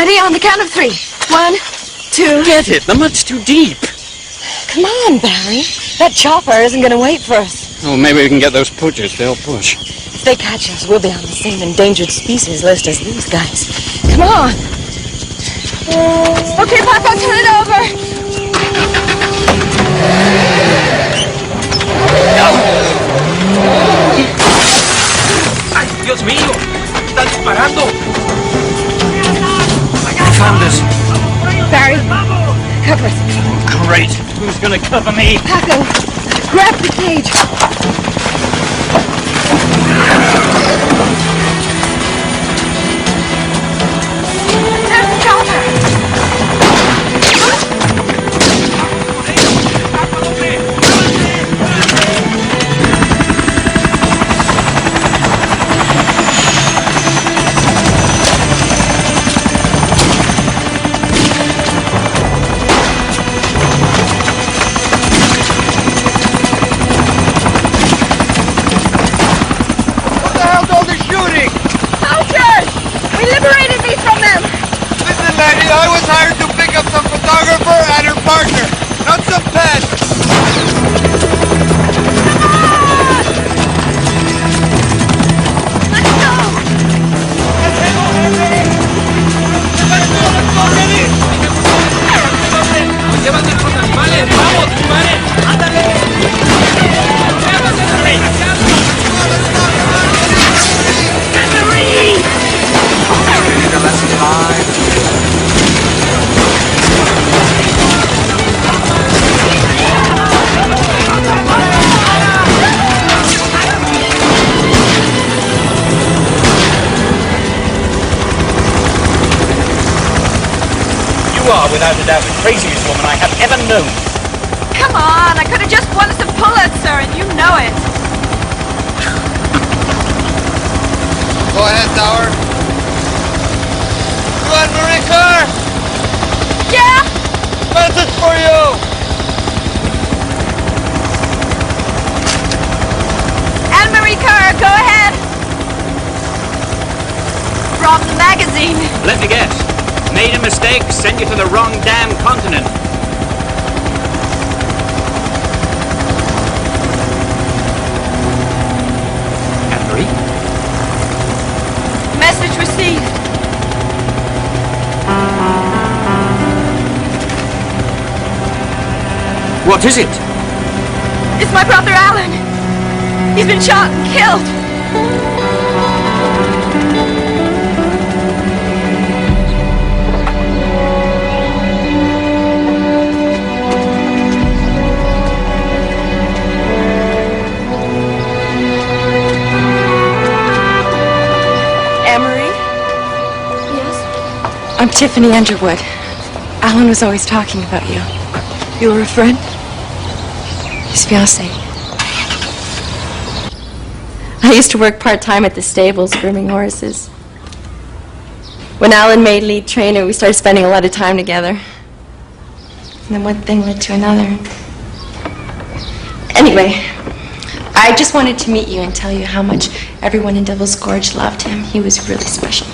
Ready on the count of 3. 1, 2... Get it! The mud's too deep. Come on, Barry. That chopper isn't going to wait for us. Oh, maybe we can get those poachers. They'll push. If they catch us, we'll be on the same endangered species list as these guys. Come on. Okay, Paco, turn it over. ¡Ay, Dios mío! ¡Están disparando! I found this. Barry, cover us. Oh, great. Who's gonna cover me? Paco, grab the cage. There's the chopper. I was hired to pick up some photographer and her partner, not some pet. Let's go! ¡Llévate los animales! ¡Vamos, animales! ¡Ándale! You are, without a doubt, the craziest woman I have ever known. Come on, I could have just won some Pulitzer, and you know it. Go ahead, Tower. You and Marie Carr? Yeah? Message for you. Anne-Marie Kerr, go ahead. From the magazine. Let me guess. Made a mistake, sent you to the wrong damn continent. Anne-Marie? Message received. What is it? It's my brother Alan. He's been shot and killed. I'm Tiffany Underwood. Alan was always talking about you. You were a friend? His fiancée. I used to work part-time at the stables grooming horses. When Alan made lead trainer, we started spending a lot of time together. And then one thing led to another. Anyway, I just wanted to meet you and tell you how much everyone in Devil's Gorge loved him. He was really special.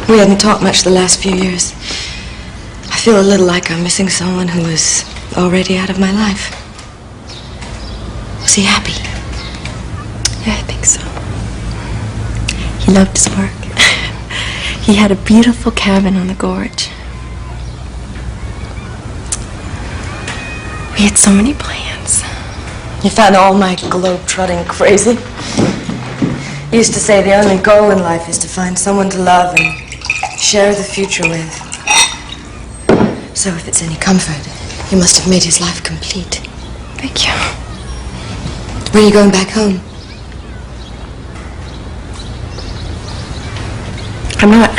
We hadn't talked much the last few years. I feel a little like I'm missing someone who was already out of my life. Was he happy? Yeah, I think so. He loved his work. He had a beautiful cabin on the gorge. We had so many plans. You found all my globe-trotting crazy. He used to say the only goal in life is to find someone to love and share the future with. So if it's any comfort, you must have made his life complete. Thank you. When are you going back home? I'm not.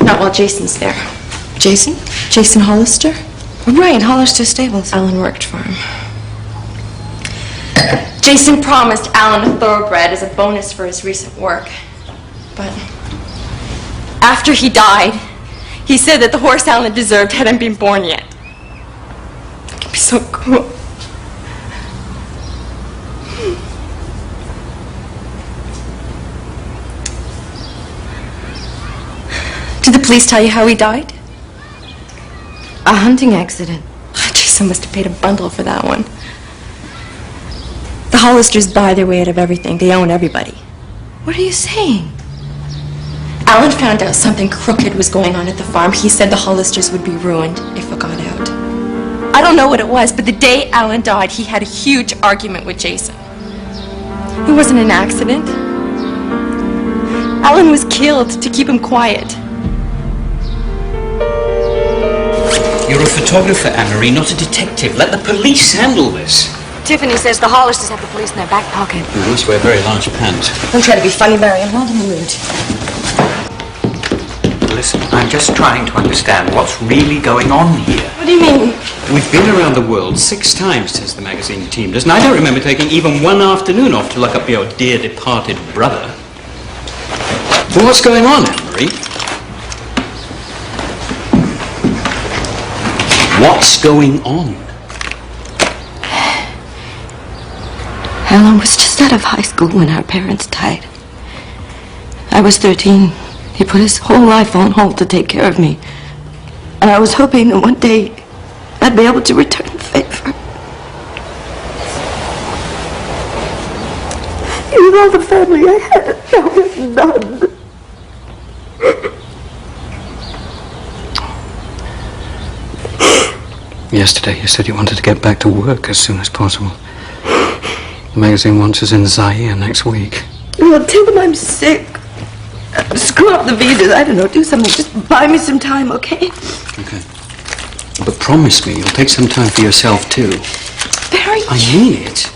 Not while Jason's there. Jason? Jason Hollister? Oh, right, Hollister Stables. Alan worked for him. Jason promised Alan a thoroughbred as a bonus for his recent work. But after he died, he said that the horse Alan deserved hadn't been born yet. It could be so cool. police tell you how he died? A hunting accident. Jason must have paid a bundle for that one. The Hollisters buy their way out of everything. They own everybody. What are you saying? Alan found out something crooked was going on at the farm. He said the Hollisters would be ruined if it got out. I don't know what it was, but the day Alan died, he had a huge argument with Jason. It wasn't an accident. Alan was killed to keep him quiet. You're a photographer, Anne-Marie, not a detective. Let the police handle this. Tiffany says the Hollisters have the police in their back pocket. You must wear very large pants. Don't try to be funny, Barry. I'm not in the mood. Listen, I'm just trying to understand what's really going on here. What do you mean? We've been around the world 6 times, says the magazine team does, and I don't remember taking even one afternoon off to look up your dear departed brother. Well, what's going on, Anne-Marie? What's going on? Alan was just out of high school when our parents died. I was 13. He put his whole life on hold to take care of me. And I was hoping that one day I'd be able to return the favor. He was all the family I had. Now there's none. Yesterday you said you wanted to get back to work as soon as possible. The magazine wants us in Zaire next week. Well, tell them I'm sick. Screw up the visas. I don't know. Do something. Just buy me some time, okay? Okay. But promise me you'll take some time for yourself, too. Barry. I mean it.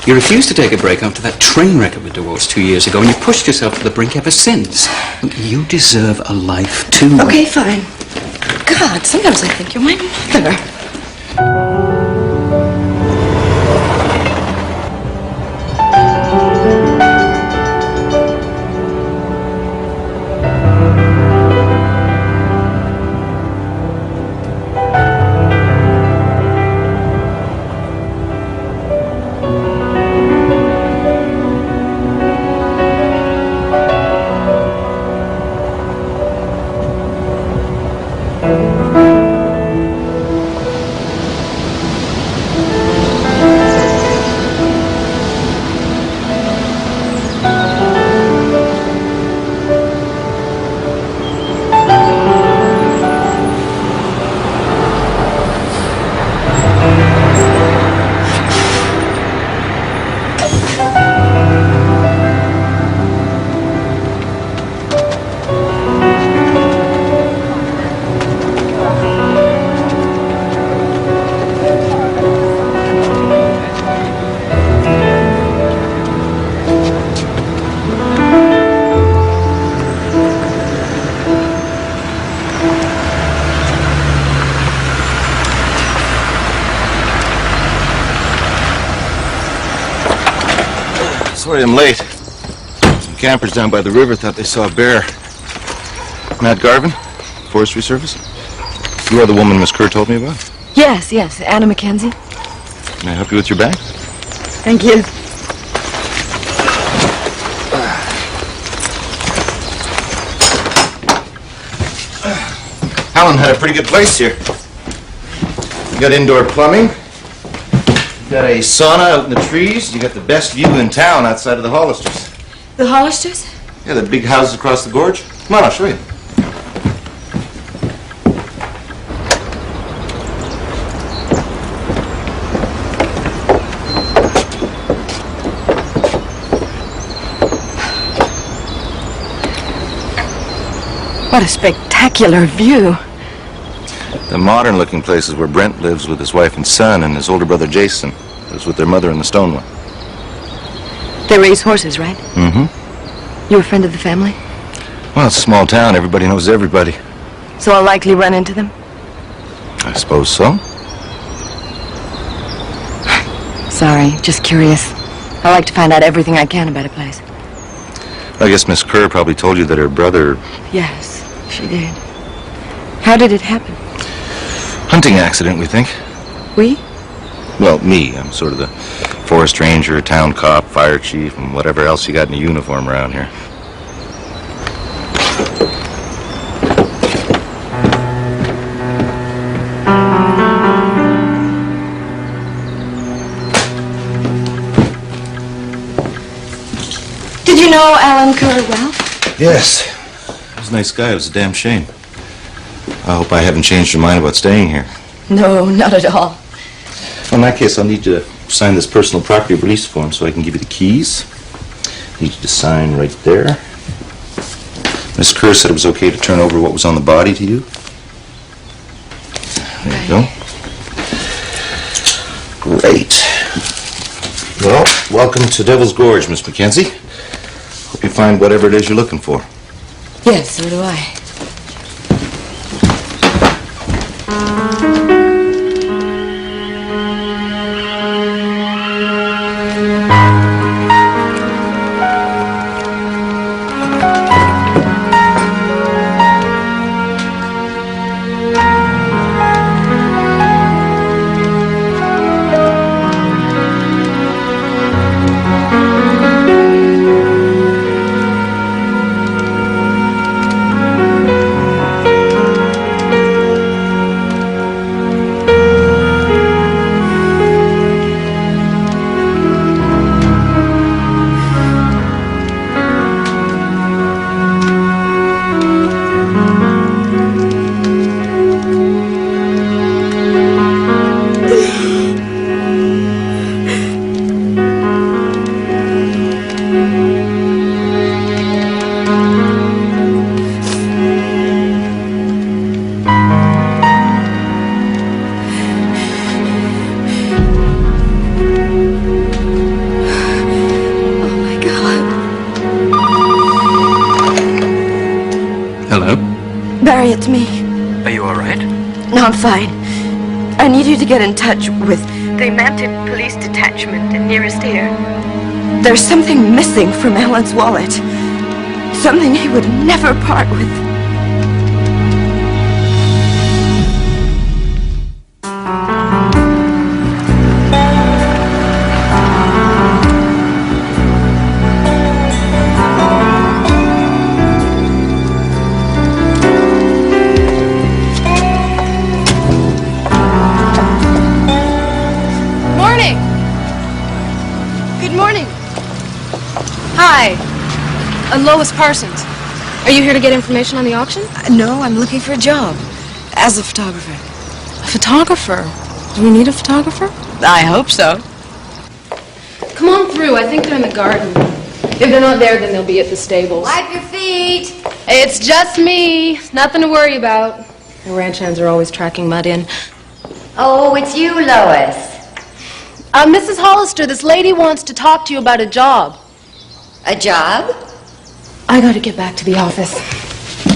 You refused to take a break after that train wreck of a divorce 2 years ago, and you pushed yourself to the brink ever since. You deserve a life, too. Okay, fine. God, sometimes I think you're my mother. Sorry I'm late. Some campers down by the river thought they saw a bear. Matt Garvin, Forestry Service. You are the woman Miss Kerr told me about? Yes, Anna Mackenzie. Can I help you with your bag? Thank you. Alan had a pretty good place here. You got indoor plumbing. You got a sauna out in the trees. You got the best view in town outside of the Hollisters. The Hollisters? Yeah, the big houses across the gorge. Come on, I'll show you. What a spectacular view. The modern-looking place is where Brent lives with his wife and son, and his older brother Jason lives with their mother in the stone one. They raise horses, right? Mm-hmm. You a friend of the family? Well, it's a small town. Everybody knows everybody. So I'll likely run into them? I suppose so. Sorry, just curious. I like to find out everything I can about a place. I guess Miss Kerr probably told you that her brother... Yes, she did. How did it happen? Hunting accident, we think. We? Well, me. I'm sort of the forest ranger, town cop, fire chief, and whatever else you got in a uniform around here. know Alan Kerr well? Yes. He was a nice guy. It was a damn shame. I hope I haven't changed your mind about staying here. No, not at all. Well, in that case, I'll need you to sign this personal property release form so I can give you the keys. I need you to sign right there. Miss Kerr said it was okay to turn over what was on the body to you. There you go. Great. Well, welcome to Devil's Gorge, Miss Mackenzie. Hope you find whatever it is you're looking for. Yes, so do I. Barry, it's me. Are you all right? No, I'm fine. I need you to get in touch with the Mounted Police Detachment nearest here. There's something missing from Alan's wallet. Something he would never part with. Lois Parsons. Are you here to get information on the auction? No, I'm looking for a job. As a photographer. A photographer? Do we need a photographer? I hope so. Come on through. I think they're in the garden. If they're not there, then they'll be at the stables. Wipe your feet. It's just me. Nothing to worry about. The ranch hands are always tracking mud in. Oh, it's you, Lois. Mrs. Hollister, this lady wants to talk to you about a job. A job? I gotta get back to the office.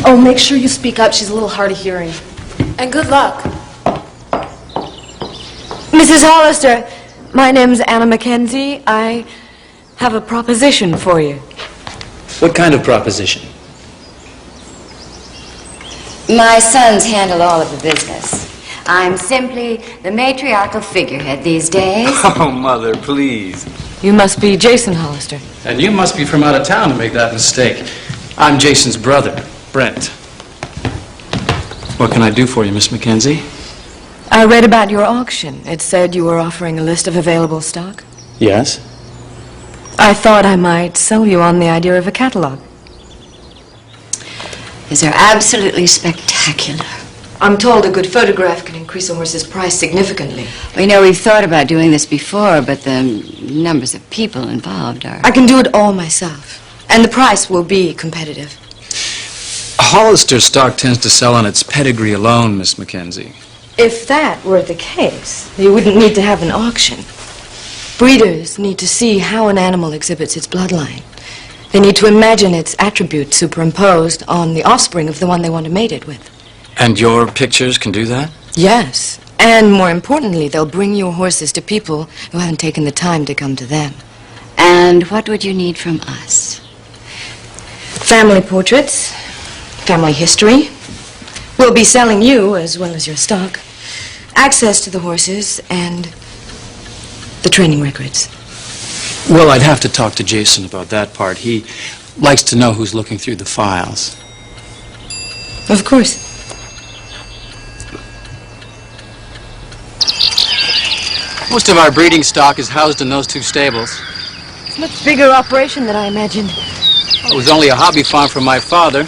Oh, make sure you speak up. She's a little hard of hearing. And good luck. Mrs. Hollister, my name's Anna Mackenzie. I have a proposition for you. What kind of proposition? My sons handle all of the business. I'm simply the matriarchal figurehead these days. Oh, Mother, please. You must be Jason Hollister. And you must be from out of town to make that mistake. I'm Jason's brother, Brent. What can I do for you, Miss Mackenzie? I read about your auction. It said you were offering a list of available stock. Yes? I thought I might sell you on the idea of a catalog. These are absolutely spectacular. I'm told a good photograph can increase a horse's price significantly. We know we've thought about doing this before, but the numbers of people involved are... I can do it all myself, and the price will be competitive. Hollister stock tends to sell on its pedigree alone, Miss Mackenzie. If that were the case, you wouldn't need to have an auction. Breeders need to see how an animal exhibits its bloodline. They need to imagine its attributes superimposed on the offspring of the one they want to mate it with. And your pictures can do that? Yes. And more importantly, they'll bring your horses to people who haven't taken the time to come to them. And what would you need from us? Family portraits, family history. We'll be selling you as well as your stock. Access to the horses and the training records. Well, I'd have to talk to Jason about that part. He likes to know who's looking through the files. Of course. Most of our breeding stock is housed in those two stables. It's a much bigger operation than I imagined. It was only a hobby farm for my father,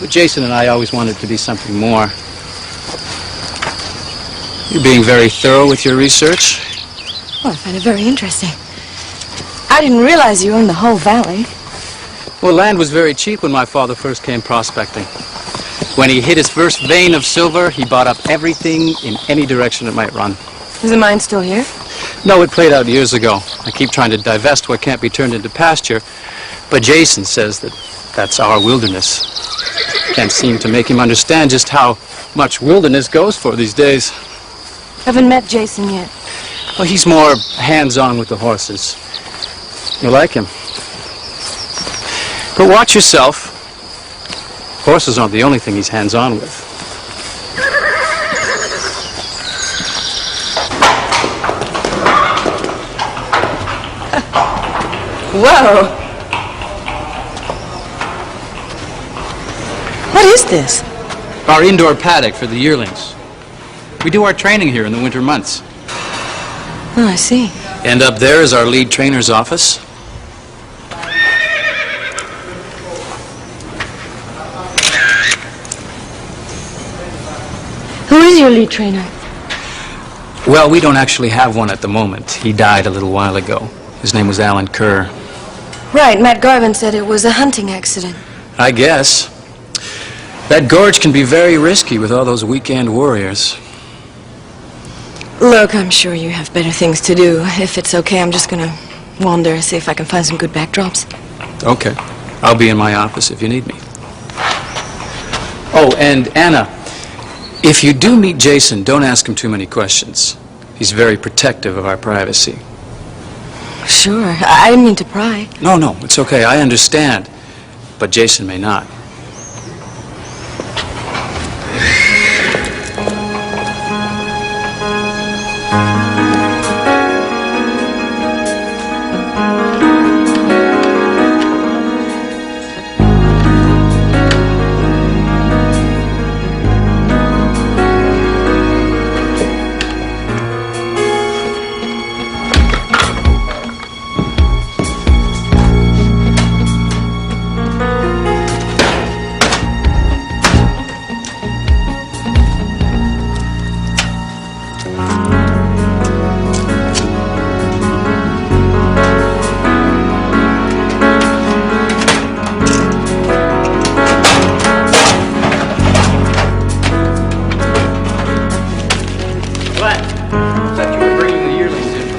but Jason and I always wanted it to be something more. You're being very thorough with your research. Well, I find it very interesting. I didn't realize you owned the whole valley. Well, land was very cheap when my father first came prospecting. When he hit his first vein of silver, he bought up everything in any direction it might run. Is the mine still here? No, it played out years ago. I keep trying to divest what can't be turned into pasture, but Jason says that that's our wilderness. Can't seem to make him understand just how much wilderness goes for these days. Haven't met Jason yet. Well, he's more hands-on with the horses. You like him. But watch yourself. Horses aren't the only thing he's hands-on with. Whoa! What is this? Our indoor paddock for the yearlings. We do our training here in the winter months. Oh, I see. And up there is our lead trainer's office. Who is your lead trainer? Well, we don't actually have one at the moment. He died a little while ago. His name was Alan Kerr. Right, Matt Garvin said it was a hunting accident. I guess. That gorge can be very risky with all those weekend warriors. Look, I'm sure you have better things to do. If it's okay, I'm just gonna wander, see if I can find some good backdrops. Okay. I'll be in my office if you need me. Oh, and Anna, if you do meet Jason, don't ask him too many questions. He's very protective of our privacy. Sure, I didn't mean to pry. No, it's okay. I understand. But Jason may not.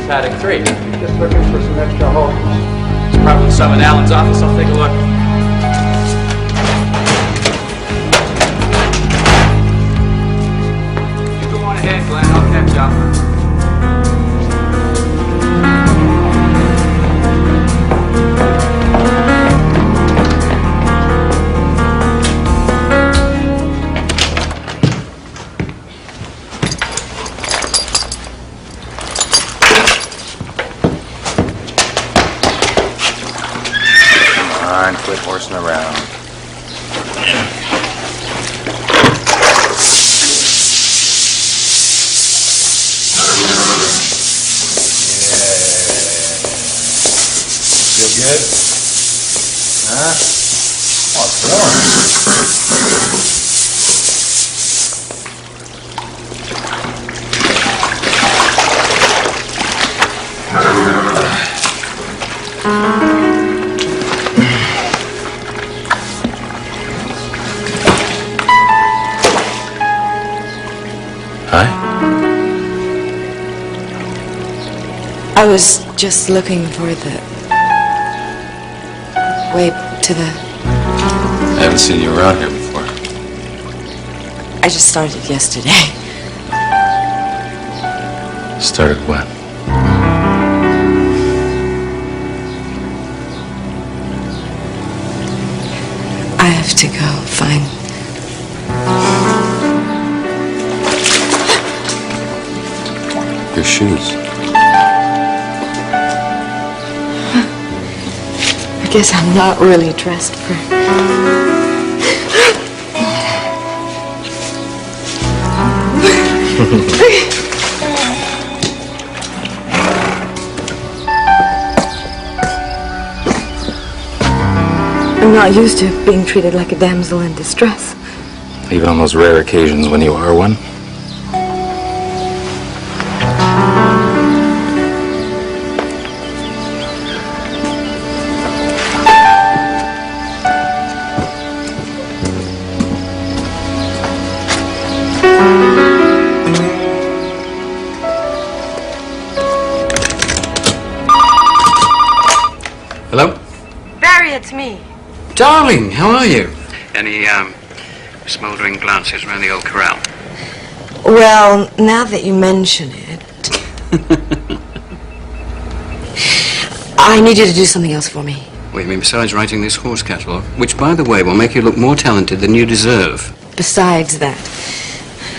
Paddock 3. Just looking for some extra hope. There's probably some in Alan's office. I'll take a look. You go on ahead, Glenn. I'll catch up. Quit horsing around. Feel good? Huh? Oh, it's warm. I was just looking for the way to the... I haven't seen you around here before. I just started yesterday. Started when? I have to go find... Your shoes. I guess I'm not really dressed for... I'm not used to being treated like a damsel in distress. Even on those rare occasions when you are one. Hello? Barry, it's me. Darling, how are you? Any, smoldering glances around the old corral? Well, now that you mention it, I need you to do something else for me. Well, you mean besides writing this horse catalogue, which, by the way, will make you look more talented than you deserve? Besides that,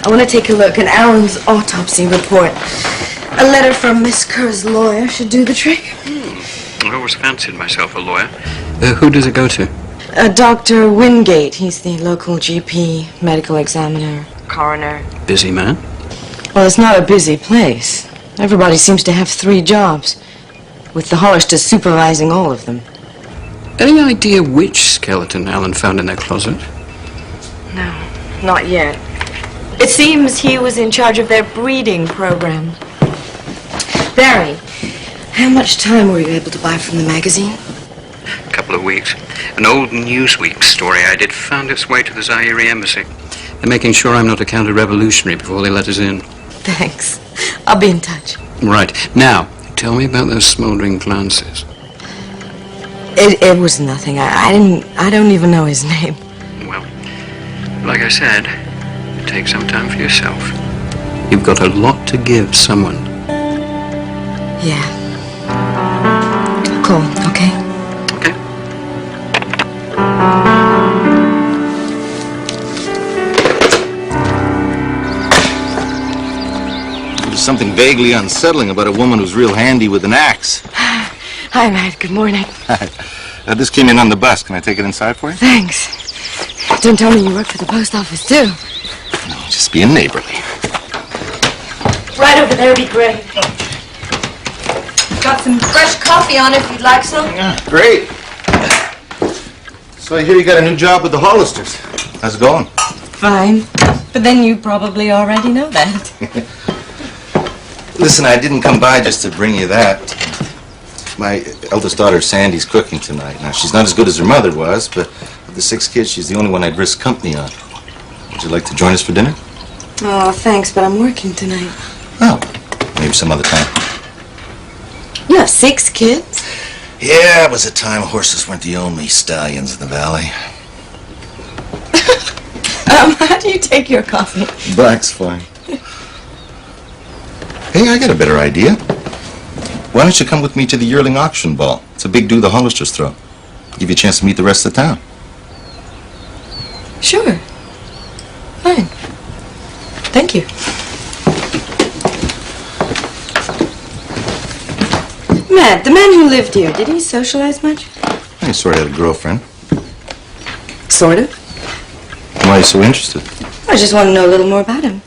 I want to take a look at Alan's autopsy report. A letter from Miss Kerr's lawyer should do the trick. I've always fancied myself a lawyer. Who does it go to? Dr. Wingate. He's the local GP, medical examiner, coroner. Busy man? Well, it's not a busy place. Everybody seems to have 3 jobs, with the Hollisters supervising all of them. Any idea which skeleton Alan found in their closet? No, not yet. It seems he was in charge of their breeding program. Barry, how much time were you able to buy from the magazine? A couple of weeks. An old Newsweek story I did found its way to the Zaire embassy. They're making sure I'm not a counter-revolutionary before they let us in. Thanks. I'll be in touch. Right. Now, tell me about those smoldering glances. It was nothing. I don't even know his name. Well, like I said, take some time for yourself. You've got a lot to give someone. Yeah. Cool, okay? Okay. There's something vaguely unsettling about a woman who's real handy with an axe. Hi, Matt. Good morning. This came in on the bus. Can I take it inside for you? Thanks. Don't tell me you work for the post office, too. No, just being neighborly. Right over there would be great. Got some fresh coffee on if you'd like some. Yeah, great. So I hear you got a new job with the Hollisters. How's it going? Fine. But then you probably already know that. Listen, I didn't come by just to bring you that. My eldest daughter, Sandy's cooking tonight. Now, she's not as good as her mother was, but of the 6 kids, she's the only one I'd risk company on. Would you like to join us for dinner? Oh, thanks, but I'm working tonight. Oh, maybe some other time. You have 6 kids? Yeah, it was a time horses weren't the only stallions in the valley. How do you take your coffee? Black's fine. Hey, I got a better idea. Why don't you come with me to the yearling auction ball? It's a big do the Hollisters throw. Give you a chance to meet the rest of the town. Sure. Fine. Thank you. Matt, the man who lived here, did he socialize much? He sort of had a girlfriend. Sort of. Why are you so interested? I just want to know a little more about him.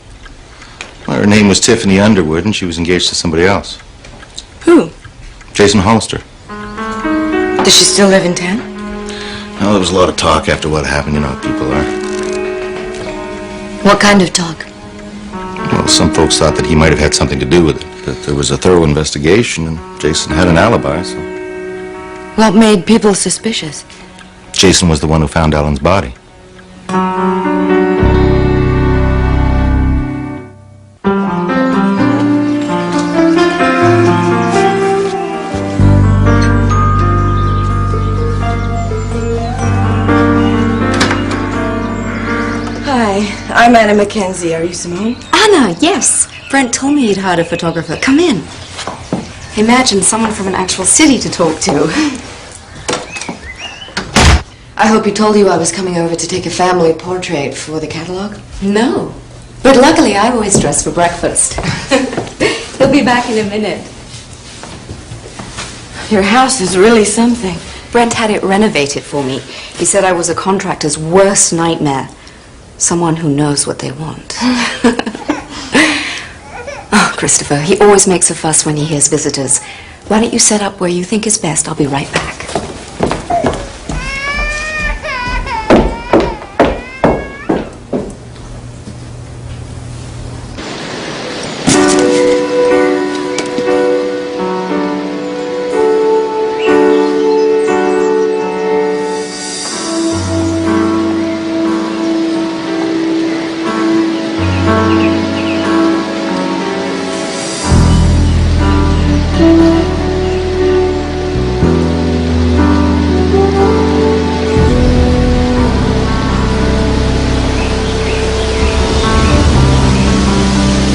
Well, her name was Tiffany Underwood, and she was engaged to somebody else. Who? Jason Hollister. Does she still live in town? Well, there was a lot of talk after what happened. You know how people are. What kind of talk? Well, some folks thought that he might have had something to do with it. That there was a thorough investigation, and Jason had an alibi, so... What made people suspicious? Jason was the one who found Alan's body. Hi, I'm Anna Mackenzie. Are you Simone? Anna, yes. Brent told me you'd hired a photographer. Come in. Imagine someone from an actual city to talk to. I hope he told you I was coming over to take a family portrait for the catalog. No. But luckily, I always dress for breakfast. He'll be back in a minute. Your house is really something. Brent had it renovated for me. He said I was a contractor's worst nightmare. Someone who knows what they want. Oh, Christopher, he always makes a fuss when he hears visitors. Why don't you set up where you think is best? I'll be right back.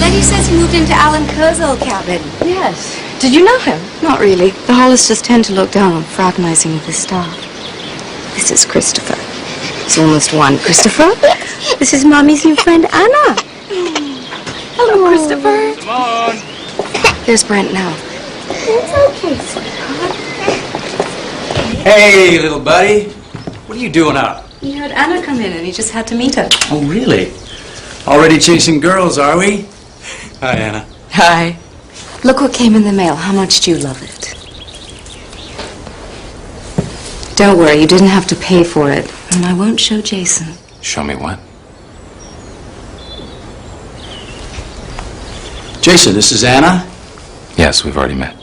Letty says he moved into Alan Kerr's old cabin. Yes. Did you know him? Not really. The Hollisters tend to look down on fraternizing with the staff. This is Christopher. He's almost one. Christopher? This is Mommy's new friend, Anna. Hello, Christopher. Come on. There's Brent now. It's okay, sweetheart. Hey, little buddy. What are you doing out? He heard Anna come in and he just had to meet her. Oh, really? Already chasing girls, are we? Hi, Anna. Hi. Look what came in the mail. How much do you love it? Don't worry, you didn't have to pay for it. And I won't show Jason. Show me what? Jason, this is Anna. Yes, we've already met.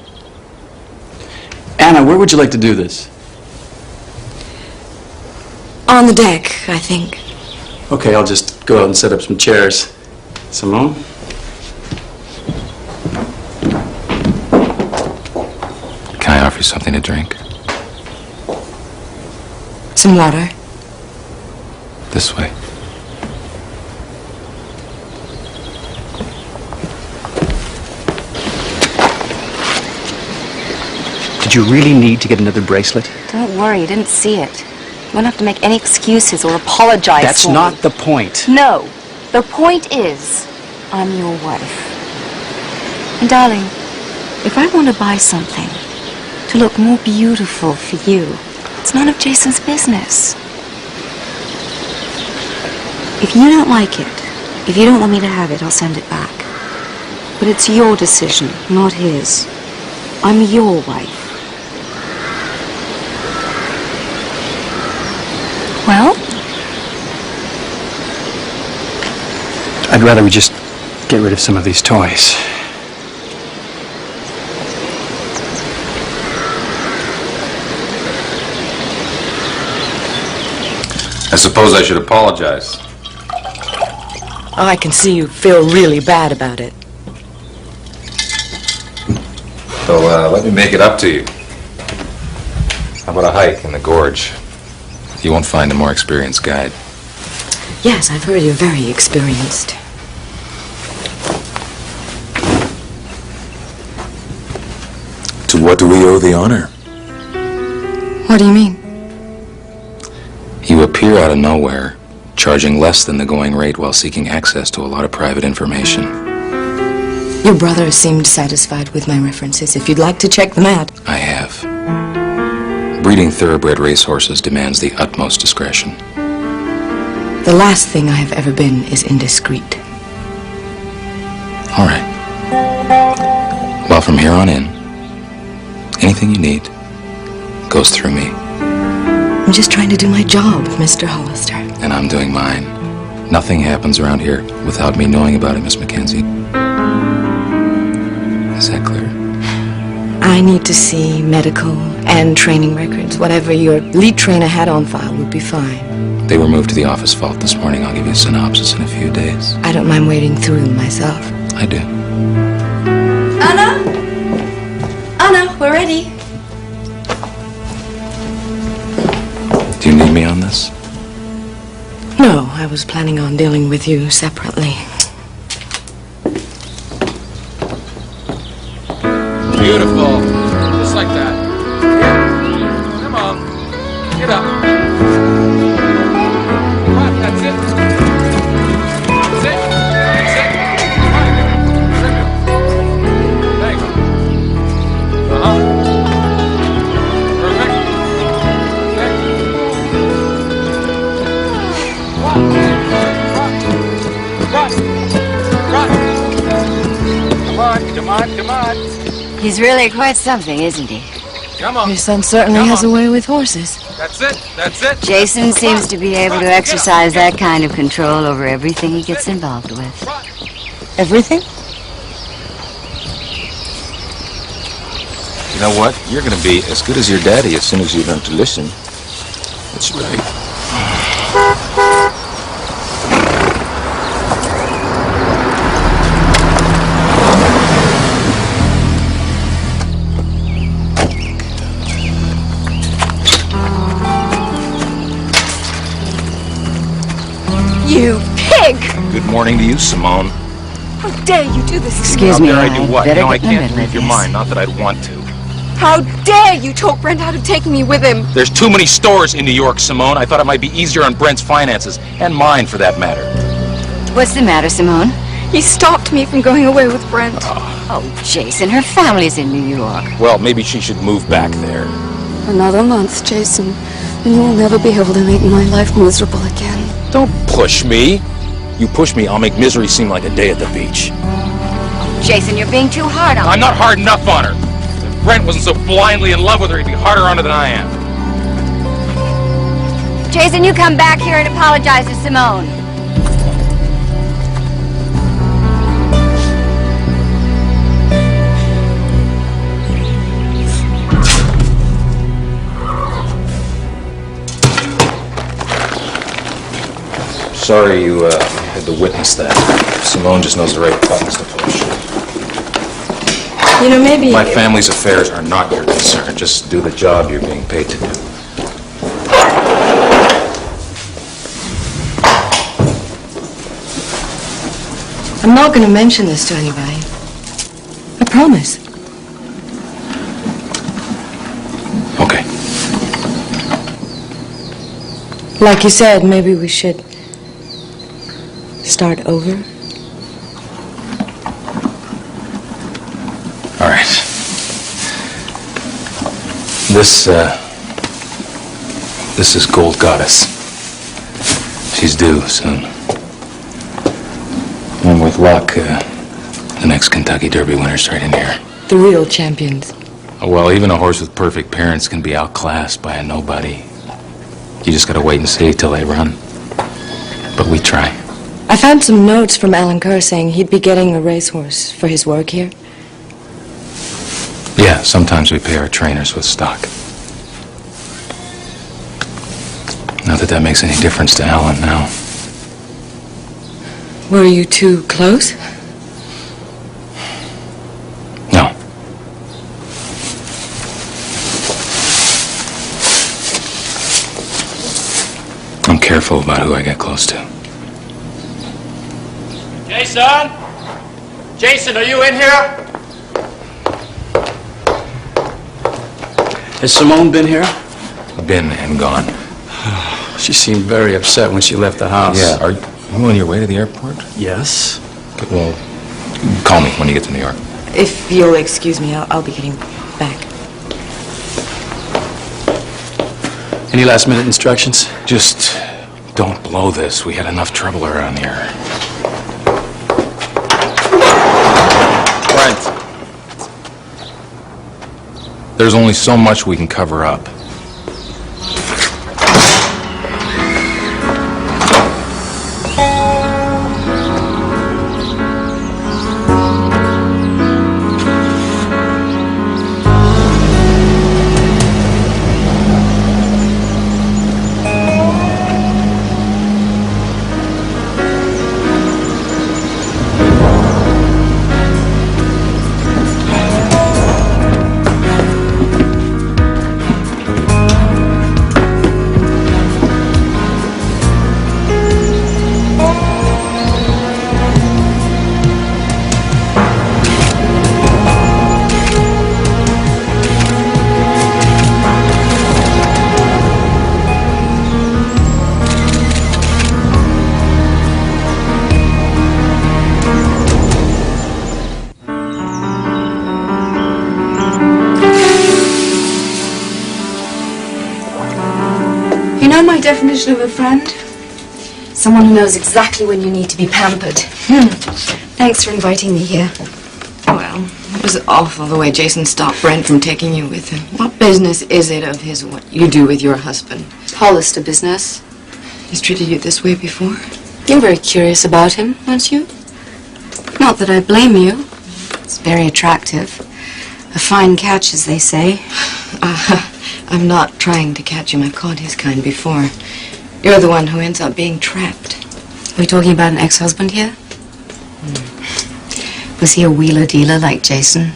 Anna, where would you like to do this? On the deck, I think. Okay, I'll just go out and set up some chairs. Simone? Can I offer you something to drink? Some water. This way. Did you really need to get another bracelet? Don't worry, you didn't see it. You won't have to make any excuses or apologize That's for not me. the point. No. The point is, I'm your wife. And darling, if I want to buy something to look more beautiful for you, it's none of Jason's business. If you don't like it, if you don't want me to have it, I'll send it back. But it's your decision, not his. I'm your wife. Well? I'd rather we just get rid of some of these toys. I suppose I should apologize. I can see you feel really bad about it. So, let me make it up to you. How about a hike in the gorge? You won't find a more experienced guide. Yes, I've heard you're very experienced. To what do we owe the honor? What do you mean? You appear out of nowhere, charging less than the going rate while seeking access to a lot of private information. Your brother seemed satisfied with my references. If you'd like to check them out. I have. Breeding thoroughbred racehorses demands the utmost discretion. The last thing I have ever been is indiscreet. All right. Well, from here on in, anything you need goes through me. I'm just trying to do my job, Mr. Hollister. And I'm doing mine. Nothing happens around here without me knowing about it, Miss Mackenzie. Is that clear? I need to see medical and training records. Whatever your lead trainer had on file would be fine. They were moved to the office vault this morning. I'll give you a synopsis in a few days. I don't mind wading through them myself. I do. Anna? Anna, we're ready. Do you need me on this? No, I was planning on dealing with you separately. Beautiful. Just like that. Here. Come on. Get up. Come on, that's it. That's it. That's it. Right. There you go. Uh-huh. Perfect. Perfect. Come on. Come on. He's really quite something, isn't he? Come on. Your son certainly has a way with horses. That's it. That's it. Jason seems to be able to exercise that kind of control over everything he gets involved with. Everything? You know what? You're going to be as good as your daddy as soon as you learn to listen. That's right. morning to you, Simone. How dare you do this to me? Excuse me, How dare I do what? better No, I get in the can't middle read of your this. mind. Not that I'd want to. How dare you talk Brent out of taking me with him? There's too many stores in New York, Simone. I thought it might be easier on Brent's finances, and mine for that matter. What's the matter, Simone? He stopped me from going away with Brent. Oh, Jason, her family's in New York. Well, maybe she should move back there. Another month, Jason, and you will never be able to make my life miserable again. Don't push me. You push me, I'll make misery seem like a day at the beach. Jason, you're being too hard on her. I'm not hard enough on her. If Brent wasn't so blindly in love with her, he'd be harder on her than I am. Jason, you come back here and apologize to Simone. Sorry you had to witness that. Simone just knows the right buttons to push. You know, maybe... My family's affairs are not your concern. Just do the job you're being paid to do. I'm not going to mention this to anybody. I promise. Okay. Like you said, maybe we should start over. All right. This is Gold Goddess. She's due soon. And with luck, the next Kentucky Derby winner's right in here. The real champions. Well, even a horse with perfect parents can be outclassed by a nobody. You just gotta wait and see till they run. But we try. I found some notes from Alan Kerr saying he'd be getting a racehorse for his work here. Yeah, sometimes we pay our trainers with stock. Not that that makes any difference to Alan now. Were you too close? No. I'm careful about who I get close to. Jason? Jason, are you in here? Has Simone been here? Been and gone. She seemed very upset when she left the house. Yeah, are you on your way to the airport? Yes. Well, call me when you get to New York. If you'll excuse me, I'll be getting back. Any last-minute instructions? Just don't blow this. We had enough trouble around here. Brent. There's only so much we can cover up. You know my definition of a friend? Someone who knows exactly when you need to be pampered. Thanks for inviting me here. Well, it was awful the way Jason stopped Brent from taking you with him. What business is it of his what you do with your husband? Hollister business. He's treated you this way before? You're very curious about him, aren't you? Not that I blame you. It's very attractive. A fine catch, as they say. I'm not trying to catch him. I've caught his kind before. You're the one who ends up being trapped. Are we talking about an ex-husband here? Was he a wheeler-dealer like Jason?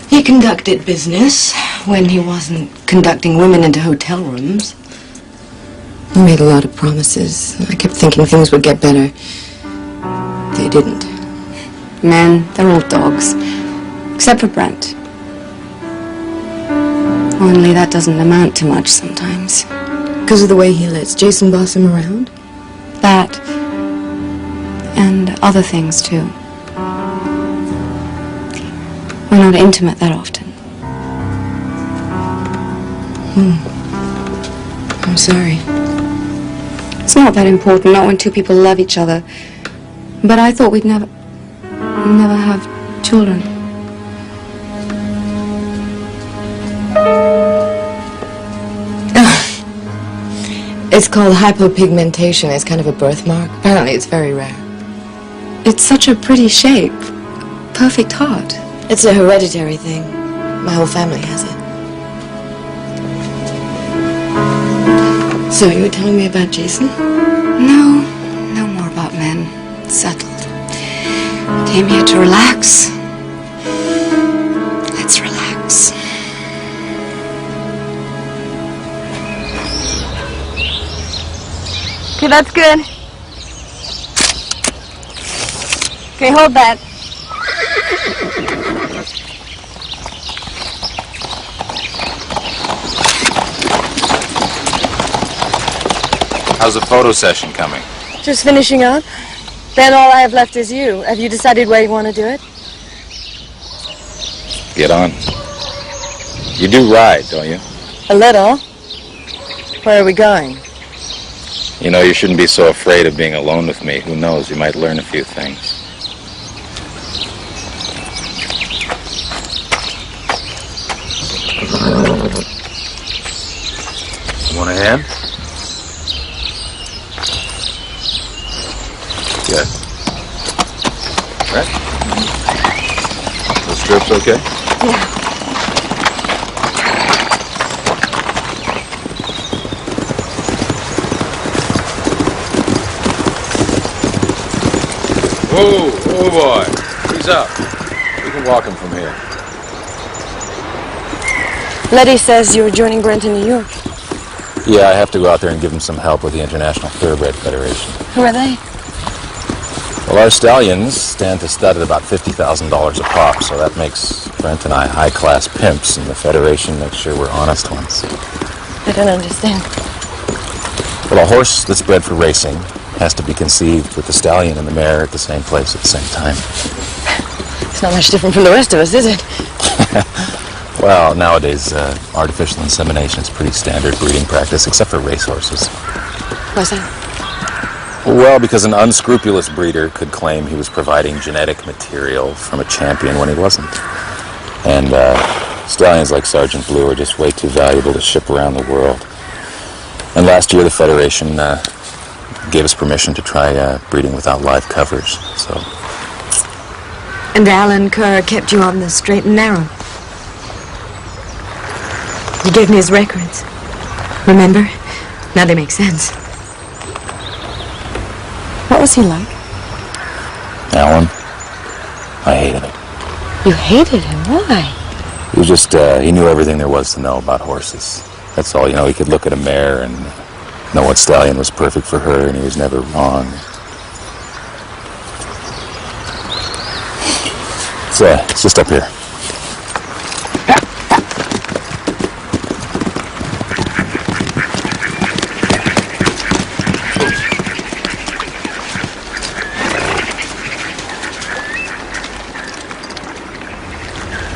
He conducted business when he wasn't conducting women into hotel rooms. He made a lot of promises. I kept thinking things would get better. they didn't. Men, they're all dogs. Except for Brent. Only that doesn't amount to much sometimes. Because of the way he lets Jason boss him around? That. And other things, too. We're not intimate that often. I'm sorry. It's not that important, not when two people love each other. But I thought we'd never have children. It's called hypopigmentation. It's kind of a birthmark. Apparently it's very rare. It's such a pretty shape. Perfect heart. It's a hereditary thing. My whole family has it. So you were telling me about Jason? No more about men. Settled. Came here to relax. Let's relax. Okay, that's good. Okay, hold that. How's the photo session coming? Just finishing up. Then all I have left is you. Have you decided where you want to do it? Get on. You do ride, don't you? A little. Where are we going? You know, you shouldn't be so afraid of being alone with me. Who knows, you might learn a few things. Want a hand? Good. Right? The strip's okay? Yeah. Oh boy. He's up. We can walk him from here. Letty says you're joining Brent in New York. Yeah, I have to go out there and give him some help with the International Thoroughbred Federation. Who are they? Well, our stallions stand to stud at about $50,000 a pop, so that makes Brent and I high-class pimps, and the Federation makes sure we're honest ones. I don't understand. Well, a horse that's bred for racing has to be conceived with the stallion and the mare at the same place at the same time. It's not much different from the rest of us, is it? Well, nowadays, artificial insemination is pretty standard breeding practice, except for racehorses. Why's that? Well, because an unscrupulous breeder could claim he was providing genetic material from a champion when he wasn't. And stallions like Sergeant Blue are just way too valuable to ship around the world. And last year, the Federation gave us permission to try breeding without live covers, so... And Alan Kerr kept you on the straight and narrow. You gave me his records. Remember? Now they make sense. What was he like? Alan, I hated him. You hated him? Why? He was just, he knew everything there was to know about horses. That's all, you know, he could look at a mare and know what stallion was perfect for her, and he was never wrong. It's just up here.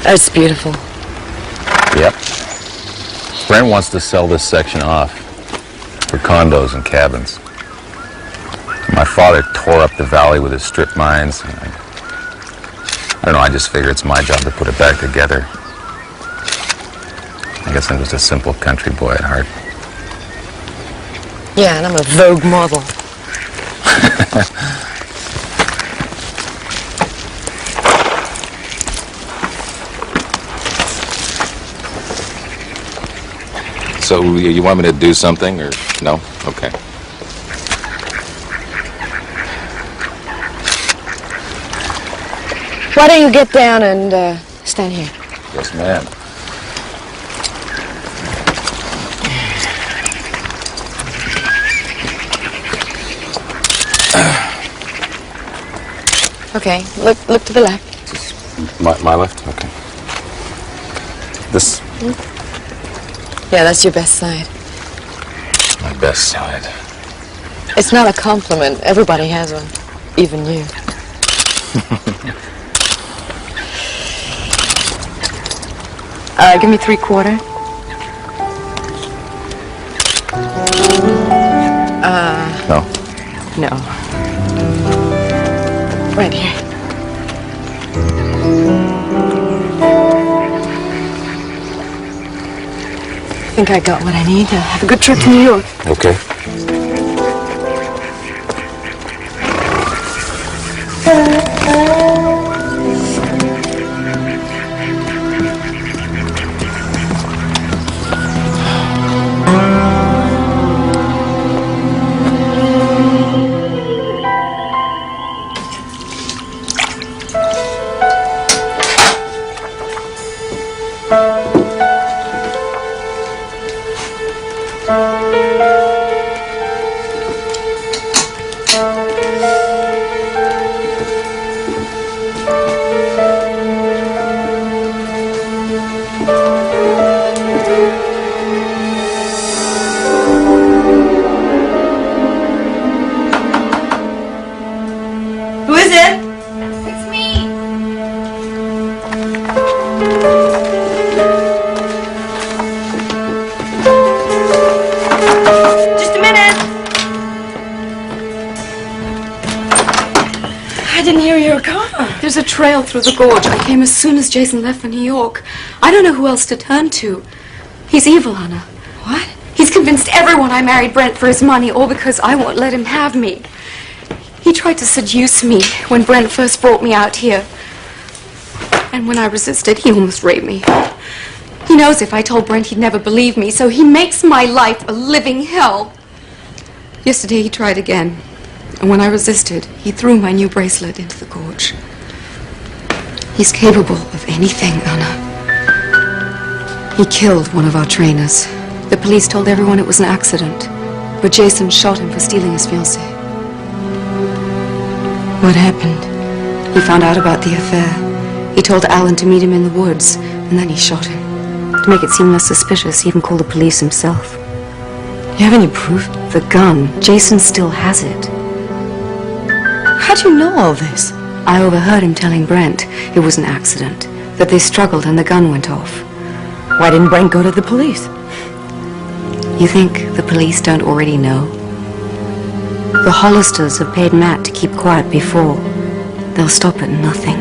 That's beautiful. Yep. Brent wants to sell this section off for condos and cabins. My father tore up the valley with his strip mines. I don't know, I just figure it's my job to put it back together. I guess I'm just a simple country boy at heart. Yeah, and I'm a Vogue model. So you want me to do something, or no? Okay. Why don't you get down and stand here? Yes, ma'am. Okay, look to the left. My left? Okay. This? Yeah, that's your best side. My best side. It's not a compliment. Everybody has one. Even you. Give me 3/4. No. No. Right here. I think I got what I need. Have a good trip to New York. Okay. Who is it? It's me. Just a minute. I didn't hear your car. There's a trail through the gorge. I came as soon as Jason left for New York. I don't know who else to turn to. He's evil, Anna. What? He's convinced everyone I married Brent for his money, all because I won't let him have me. He tried to seduce me when Brent first brought me out here. And when I resisted, he almost raped me. He knows if I told Brent, he'd never believe me, so he makes my life a living hell. Yesterday, he tried again. And when I resisted, he threw my new bracelet into the gorge. He's capable of anything, Anna. He killed one of our trainers. The police told everyone it was an accident, but Jason shot him for stealing his fiancée. What happened? He found out about the affair. He told Alan to meet him in the woods, and then he shot him. To make it seem less suspicious, he even called the police himself. You have any proof? The gun. Jason still has it. How do you know all this? I overheard him telling Brent it was an accident, that they struggled and the gun went off. Why didn't Brent go to the police? You think the police don't already know? The Hollisters have paid Matt to keep quiet before. They'll stop at nothing.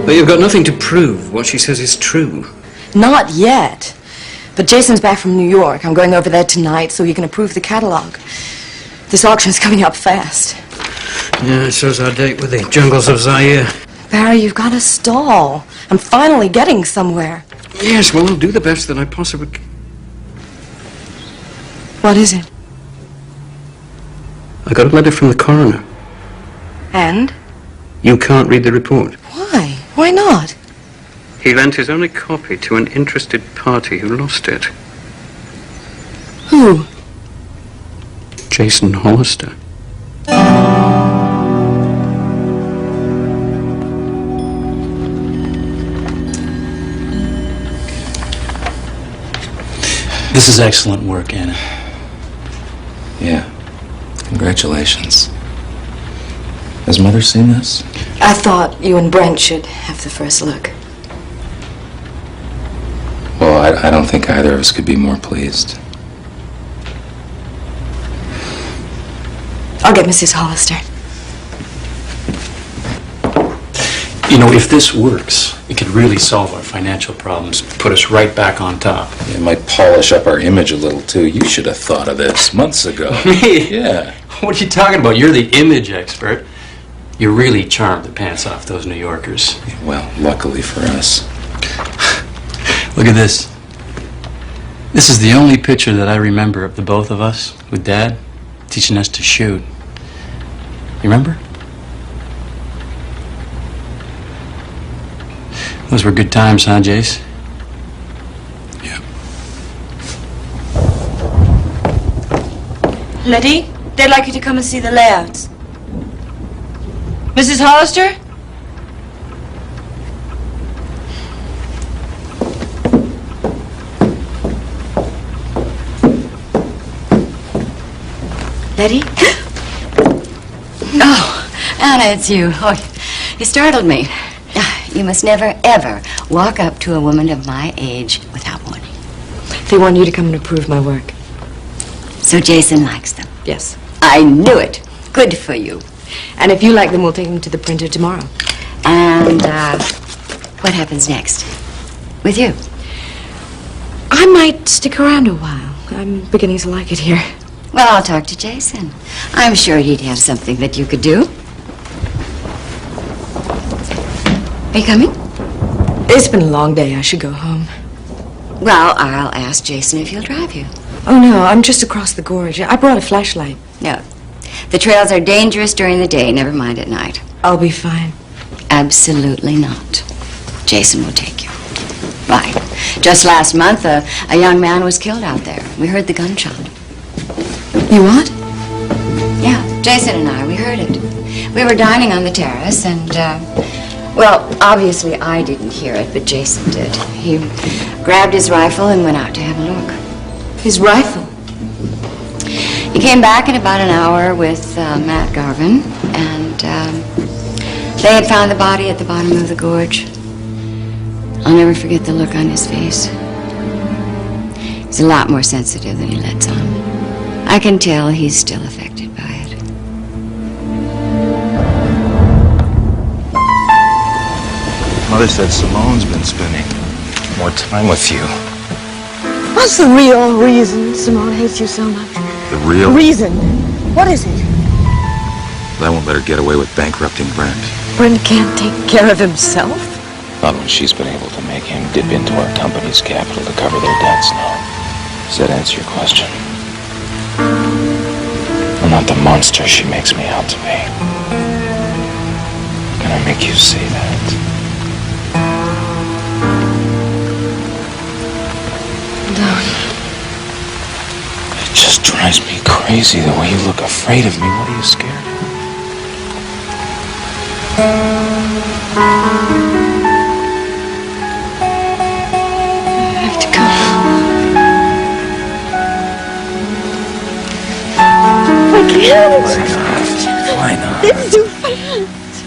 But you've got nothing to prove. What she says is true. Not yet. But Jason's back from New York. I'm going over there tonight so he can approve the catalog. This auction's coming up fast. Yeah, so's our date with the jungles of Zaire. Barry, you've got to stall. I'm finally getting somewhere. Yes, well, I'll do the best that I possibly can. What is it? I got a letter from the coroner. And? You can't read the report. Why? Why not? He lent his only copy to an interested party who lost it. Who? Jason Hollister. This is excellent work, Anna. Yeah. Congratulations. Has Mother seen this? I thought you and Brent should have the first look. Well, I don't think either of us could be more pleased. I'll get Mrs. Hollister. You know, if this works, it could really solve our financial problems, put us right back on top. It might polish up our image a little, too. You should have thought of this months ago. Me? Yeah. What are you talking about? You're the image expert. You really charmed the pants off those New Yorkers. Well, luckily for us. Look at this. This is the only picture that I remember of the both of us with Dad teaching us to shoot. You remember? Those were good times, huh, Jace? Yeah. Letty, they'd like you to come and see the layouts. Mrs. Hollister? Letty? Oh, Anna, it's you. Oh, you startled me. You must never, ever walk up to a woman of my age without warning. They want you to come and approve my work. So Jason likes them? Yes. I knew it. Good for you. And if you like them, we'll take them to the printer tomorrow. And, what happens next? With you? I might stick around a while. I'm beginning to like it here. Well, I'll talk to Jason. I'm sure he'd have something that you could do. Are you coming? It's been a long day. I should go home. Well, I'll ask Jason if he'll drive you. Oh, no, I'm just across the gorge. I brought a flashlight. No. The trails are dangerous during the day, never mind at night. I'll be fine. Absolutely not. Jason will take you. Why? Just last month, a young man was killed out there. We heard the gunshot. You what? Yeah, Jason and I, we heard it. We were dining on the terrace, and, well, obviously I didn't hear it, but Jason did. He grabbed his rifle and went out to have a look. His rifle? He came back in about an hour with Matt Garvin, and they had found the body at the bottom of the gorge. I'll never forget the look on his face. He's a lot more sensitive than he lets on. I can tell he's still affected by it. Mother said Simone's been spending more time with you. What's the real reason Simone hates you so much? The real Reason? What is it? I won't let her get away with bankrupting Brent. Brent can't take care of himself? Not when she's been able to make him dip into our company's capital to cover their debts, no. Does that answer your question? I'm not the monster she makes me out to be. Can I make you see that? It just drives me crazy the way you look afraid of me. What are you scared of? I have to go. I can't. Why not? It's too fast.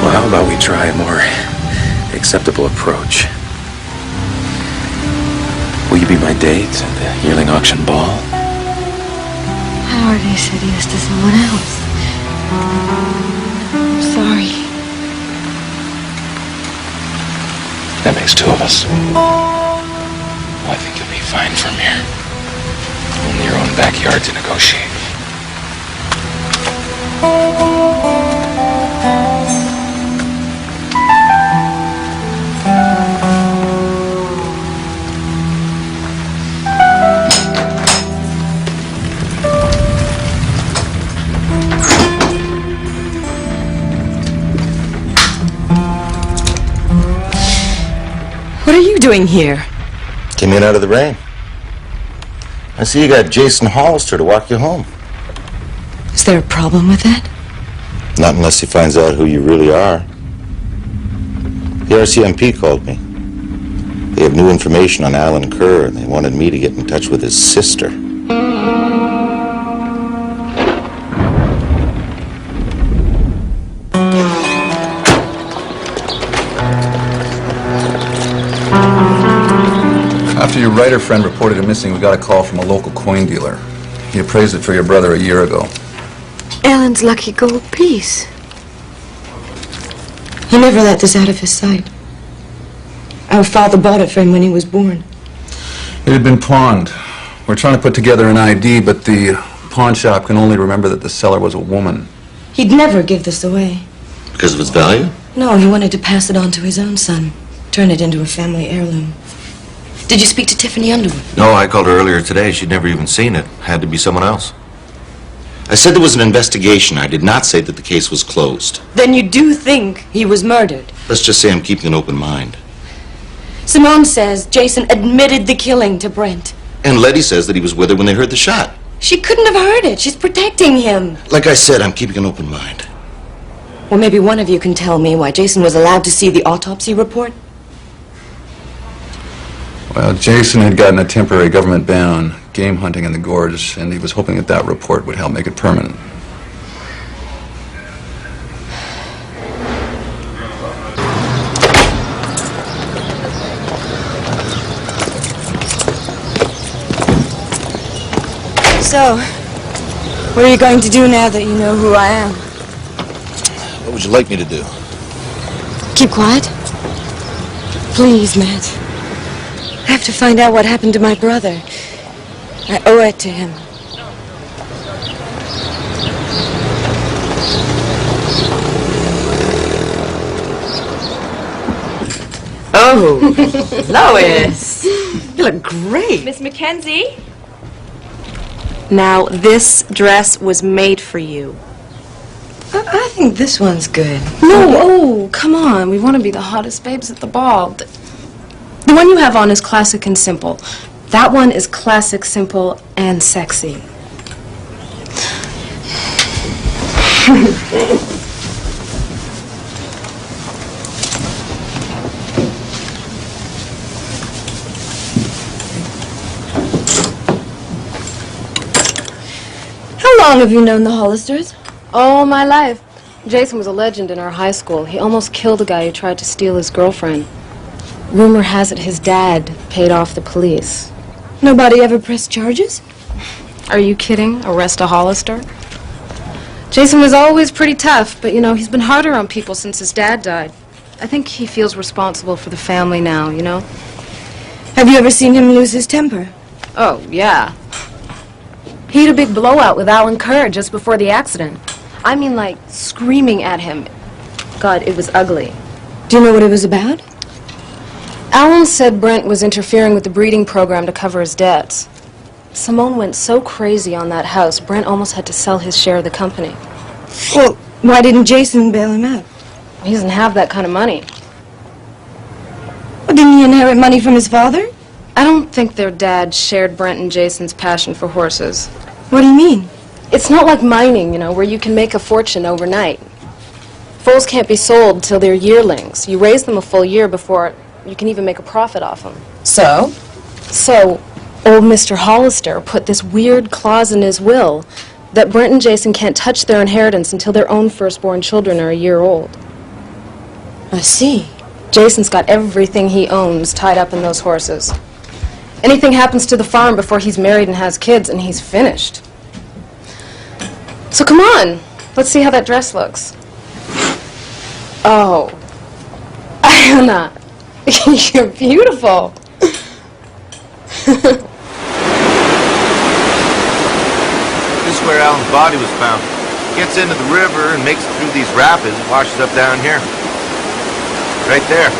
Well, how about we try a more acceptable approach? Will you be my date at the yearling auction ball? I already said yes to someone else. I'm sorry. That makes two of us. I think you'll be fine from here. Only your own backyard to negotiate. What are you doing here? Came in out of the rain. I see you got Jason Hollister to walk you home. Is there a problem with that? Not unless he finds out who you really are. The RCMP called me. They have new information on Alan Kerr, and they wanted me to get in touch with his sister. After your writer friend reported him missing, we got a call from a local coin dealer. He appraised it for your brother a year ago. Alan's lucky gold piece. He never let this out of his sight. Our father bought it for him when he was born. It had been pawned. We're trying to put together an ID, but the pawn shop can only remember that the seller was a woman. He'd never give this away. Because of its value? No, he wanted to pass it on to his own son. Turn it into a family heirloom. Did you speak to Tiffany Underwood? No, I called her earlier today. She'd never even seen it. Had to be someone else. I said there was an investigation. I did not say that the case was closed. Then you do think he was murdered? Let's just say I'm keeping an open mind. Simone says Jason admitted the killing to Brent. And Letty says that he was with her when they heard the shot. She couldn't have heard it. She's protecting him. Like I said, I'm keeping an open mind. Well, maybe one of you can tell me why Jason was allowed to see the autopsy report? Well, Jason had gotten a temporary government ban on game hunting in the gorge, and he was hoping that that report would help make it permanent. So, what are you going to do now that you know who I am? What would you like me to do? Keep quiet? Please, Matt. I have to find out what happened to my brother. I owe it to him. Oh, Lois. You look great. Miss Mackenzie? Now, this dress was made for you. I think this one's good. No, oh, come on. We want to be the hottest babes at the ball. The one you have on is classic and simple. That one is classic, simple, and sexy. How long have you known the Hollisters? All my life. Jason was a legend in our high school. He almost killed a guy who tried to steal his girlfriend. Rumor has it his dad paid off the police. Nobody ever pressed charges? Are you kidding? Arrest a Hollister? Jason was always pretty tough, but, you know, he's been harder on people since his dad died. I think he feels responsible for the family now, you know? Have you ever seen him lose his temper? Oh, yeah. He had a big blowout with Alan Kerr just before the accident. I mean, like, screaming at him. God, it was ugly. Do you know what it was about? Alan said Brent was interfering with the breeding program to cover his debts. Simone went so crazy on that house, Brent almost had to sell his share of the company. Well, why didn't Jason bail him out? He doesn't have that kind of money. Well, didn't he inherit money from his father? I don't think their dad shared Brent and Jason's passion for horses. What do you mean? It's not like mining, you know, where you can make a fortune overnight. Foals can't be sold till they're yearlings. You raise them a full year before you can even make a profit off them. So? So, old Mr. Hollister put this weird clause in his will that Brent and Jason can't touch their inheritance until their own firstborn children are a year old. I see. Jason's got everything he owns tied up in those horses. Anything happens to the farm before he's married and has kids, and he's finished. So come on, let's see how that dress looks. Oh, Anna, you're beautiful. This is where Alan's body was found. Gets into the river and makes it through these rapids and washes up down here. Right there.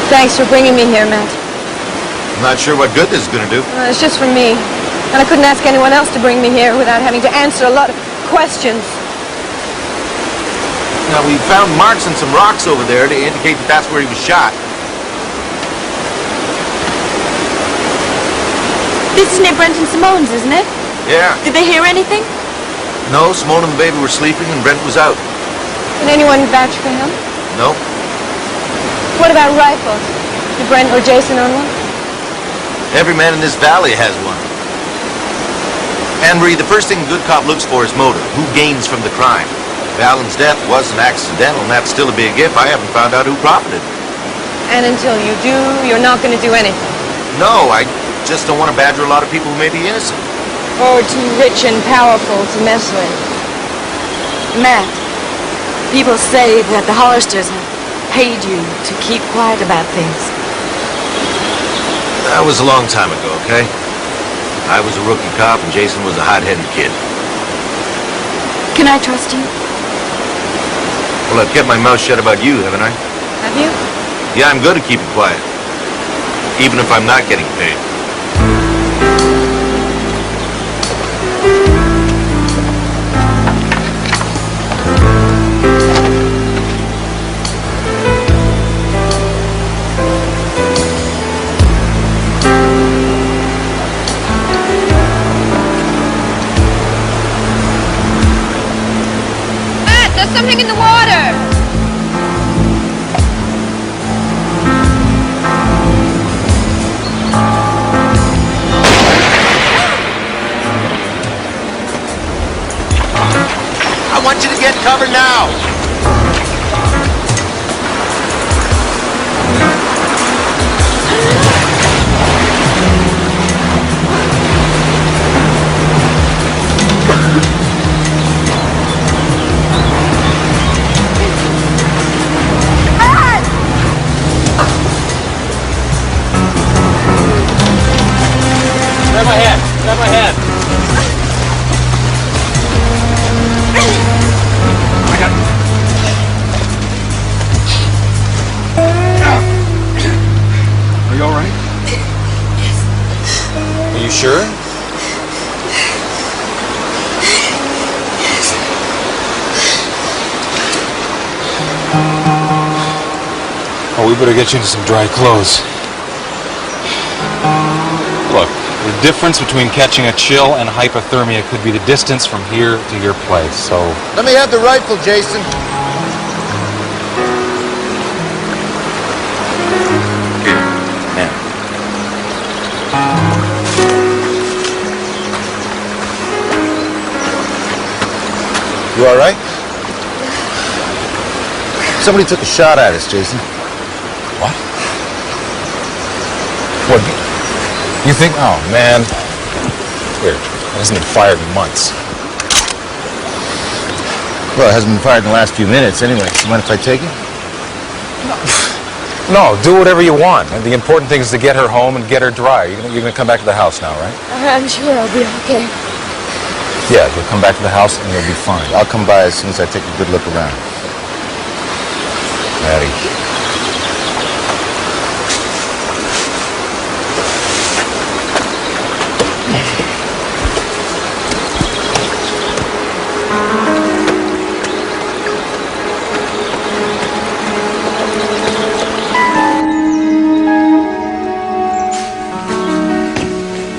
Thanks for bringing me here, Matt. I'm not sure what good this is going to do. It's just for me. And I couldn't ask anyone else to bring me here without having to answer a lot of questions. Now, we found marks on some rocks over there to indicate that that's where he was shot. This is near Brent and Simone's, isn't it? Yeah. Did they hear anything? No, Simone and the baby were sleeping and Brent was out. Can anyone vouch for him? No. What about rifles? Did Brent or Jason own one? Every man in this valley has one. Anne-Marie, the first thing a good cop looks for is motive. Who gains from the crime? If Alan's death wasn't accidental, and that's still a big if, I haven't found out who profited. And until you do, you're not going to do anything? No, I just don't want to badger a lot of people who may be innocent. Or too rich and powerful to mess with. Matt, people say that the Hollisters have paid you to keep quiet about things. That was a long time ago, okay? I was a rookie cop and Jason was a hot-headed kid. Can I trust you? Well, I've kept my mouth shut about you, haven't I? Have you? Yeah, I'm good at keeping quiet. Even if I'm not getting paid. There's something in the water! I want you to get cover now. Grab my hand. Grab my hand. Are you all right? Are you sure? Oh, we better get you into some dry clothes. Look, the difference between catching a chill and hypothermia could be the distance from here to your place, so... Let me have the rifle, Jason. Now. You all right? Somebody took a shot at us, Jason. What? What? You think? Oh, man. Weird. It hasn't been fired in months. Well, it hasn't been fired in the last few minutes anyway. So mind if I take it? No, do whatever you want. And the important thing is to get her home and get her dry. You're gonna come back to the house now, right? I'm sure I'll be okay. Yeah, you'll come back to the house and you'll be fine. I'll come by as soon as I take a good look around. Maddie.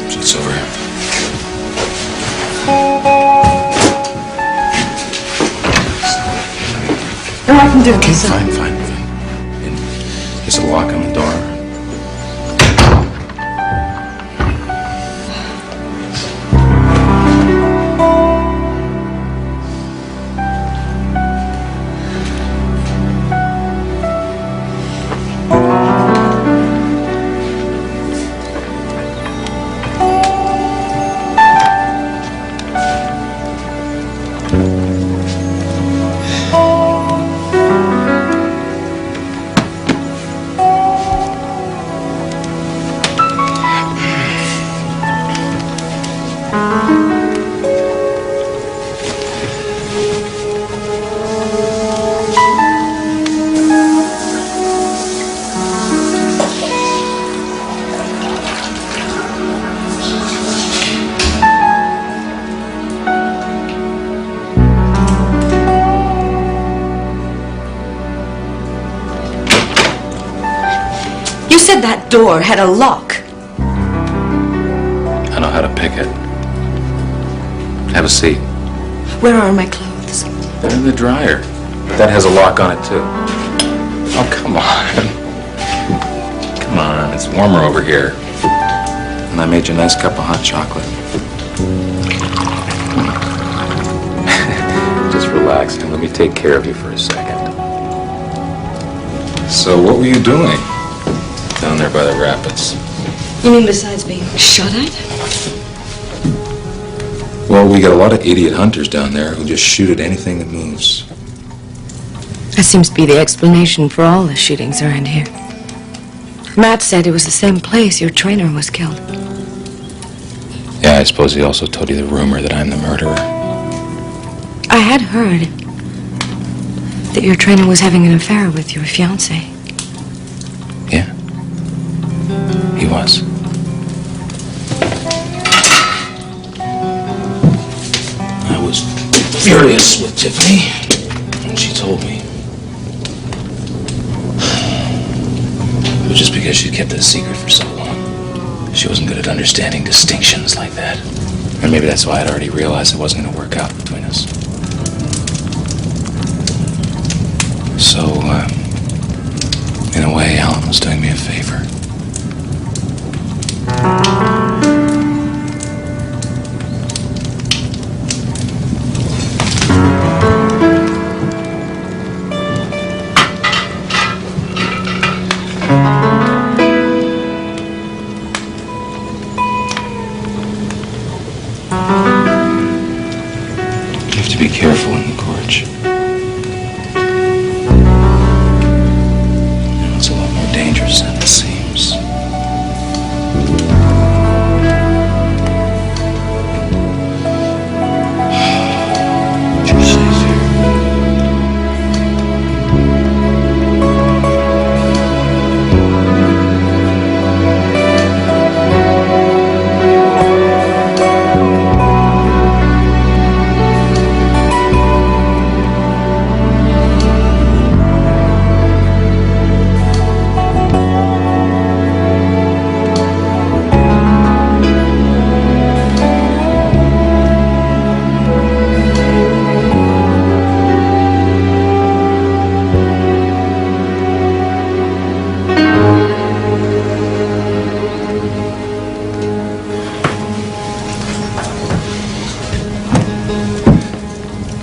She's over here. No, I can do it myself. Fine. And there's a lock on the door. You said that door had a lock. I know how to pick it. Have a seat. Where are my clothes? They're in the dryer. That has a lock on it, too. Oh, come on. Come on, it's warmer over here. And I made you a nice cup of hot chocolate. Just relax and let me take care of you for a second. So, what were you doing down there by the rapids? You mean besides being shot at? Well, we got a lot of idiot hunters down there who just shoot at anything that moves. That seems to be the explanation for all the shootings around here. Matt said it was the same place your trainer was killed. Yeah, I suppose he also told you the rumor that I'm the murderer. I had heard that your trainer was having an affair with your fiancée. Yeah, he was. I was furious with Tiffany when she told me. It was just because she'd kept it a secret for so long. She wasn't good at understanding distinctions like that. And maybe that's why I'd already realized it wasn't going to work out between us. It's doing me a favor. You have to be careful in the gorge. It's a lot more dangerous than it seems. What you say, sir?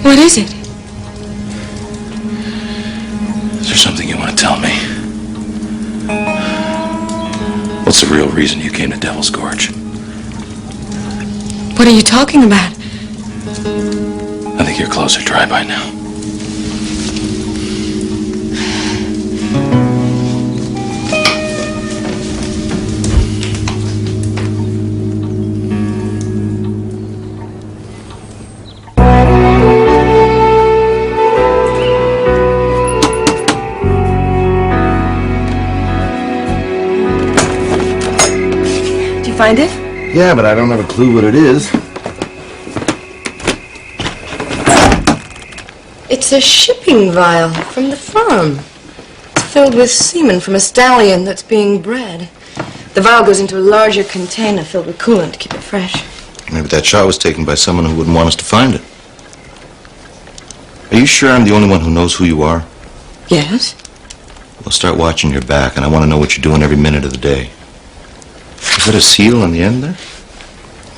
What is it? Is there something you want to tell me? What's the real reason you came to Devil's Gorge? What are you talking about? I think your clothes are dry by now. Did you find it? Yeah, but I don't have a clue what it is. It's a shipping vial from the farm. It's filled with semen from a stallion that's being bred. The vial goes into a larger container filled with coolant to keep it fresh. Maybe that shot was taken by someone who wouldn't want us to find it. Are you sure I'm the only one who knows who you are? Yes? Well, start watching your back, and I want to know what you're doing every minute of the day. Is that a seal on the end there?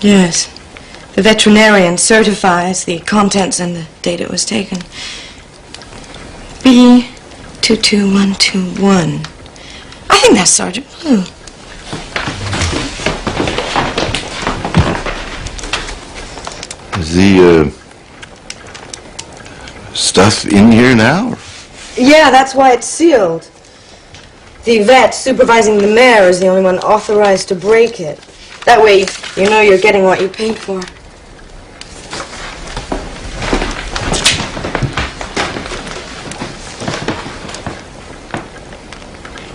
Yes. The veterinarian certifies the contents and the date it was taken. B22121. I think that's Sergeant Blue. Is the, stuff in here now? Yeah, that's why it's sealed. The vet supervising the mare is the only one authorized to break it. That way, you know you're getting what you paid for.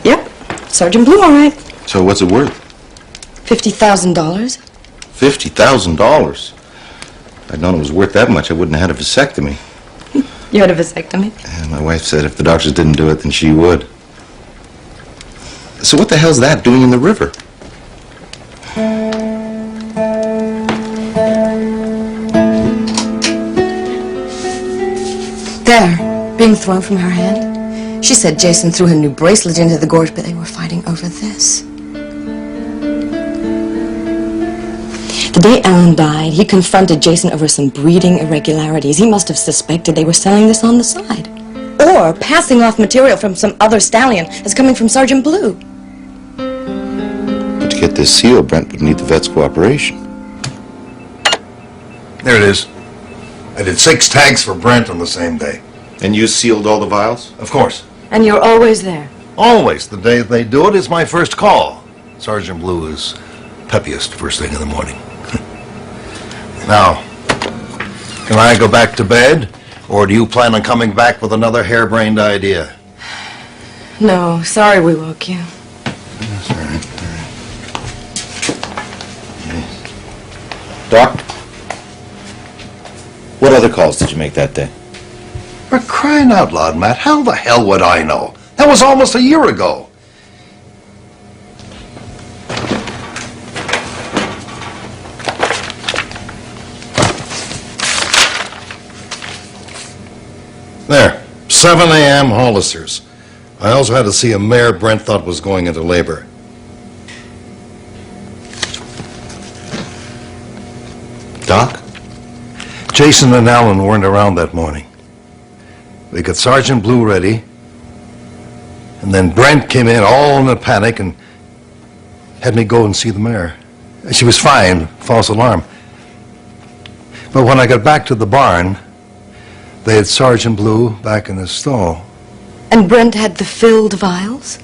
Yep, Sergeant Blue, all right. So what's it worth? $50,000. $50,000? If I'd known it was worth that much, I wouldn't have had a vasectomy. You had a vasectomy? And my wife said if the doctors didn't do it, then she would. So what the hell's that doing in the river? There, being thrown from her hand. She said Jason threw her new bracelet into the gorge, but they were fighting over this. The day Alan died, he confronted Jason over some breeding irregularities. He must have suspected they were selling this on the side. Or passing off material from some other stallion as coming from Sergeant Blue. But to get this seal, Brent would need the vet's cooperation. There it is. I did 6 tags for Brent on the same day. And you sealed all the vials? Of course. And you're always there. Always. The day they do it is my first call. Sergeant Blue is peppiest first thing in the morning. Now, can I go back to bed? Or do you plan on coming back with another harebrained idea? No, sorry we woke you. That's all right. Doc? What other calls did you make that day? For crying out loud, Matt, how the hell would I know? That was almost a year ago. There, 7 a.m. Hollister's. I also had to see a mare Brent thought was going into labor. Doc? Jason and Alan weren't around that morning. We got Sergeant Blue ready, and then Brent came in all in a panic and had me go and see the mare. She was fine, false alarm. But when I got back to the barn, they had Sergeant Blue back in his stall. And Brent had the filled vials?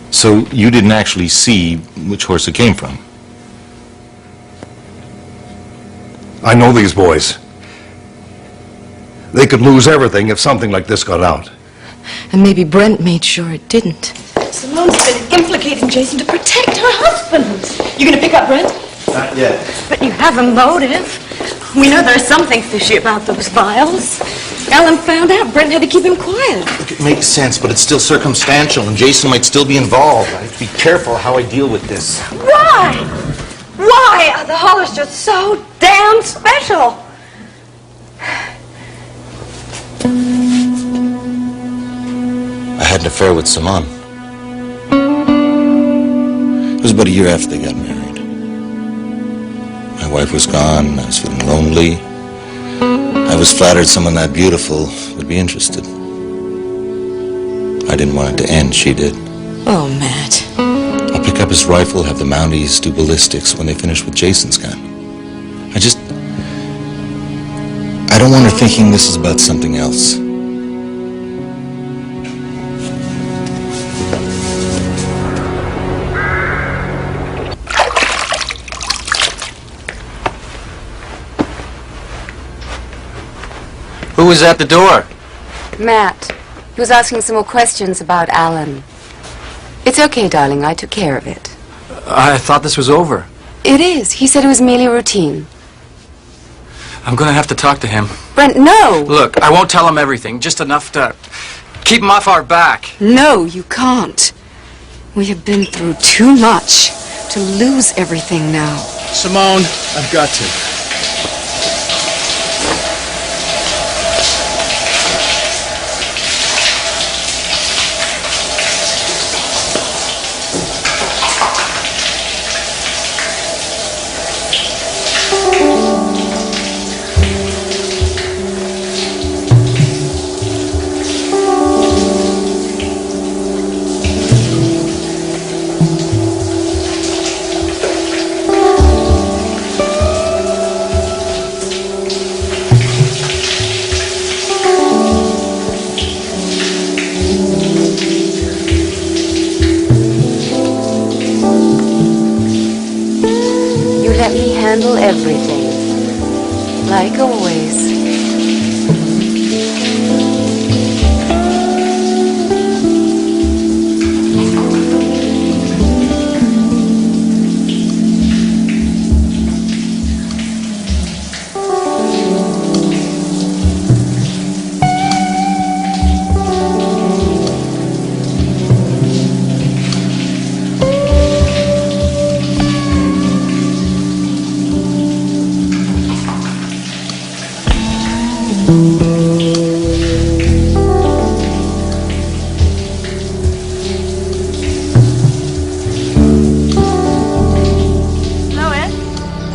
So you didn't actually see which horse it came from? I know these boys. They could lose everything if something like this got out. And maybe Brent made sure it didn't. Simone's been implicating Jason to protect her husband. You gonna pick up Brent? Not yet. But you have a motive. We know there's something fishy about those vials. Alan found out Brent had to keep him quiet. Look, it makes sense, but it's still circumstantial, and Jason might still be involved. I have to be careful how I deal with this. Why? Why are the Hollisters so damn special? I had an affair with Simone. It was about a year after they got married. My wife was gone, I was feeling lonely. I was flattered someone that beautiful would be interested. I didn't want it to end, she did. Oh, Matt. I'll pick up his rifle, have the Mounties do ballistics when they finish with Jason's gun. I don't want her thinking this is about something else. Who was at the door? Matt. He was asking some more questions about Alan. It's okay, darling. I took care of it. I thought this was over. It is. He said it was merely routine. I'm gonna have to talk to him. Brent, no! Look, I won't tell him everything, just enough to keep him off our back. No, you can't. We have been through too much to lose everything now. Simone, I've got to. Handle everything, like always.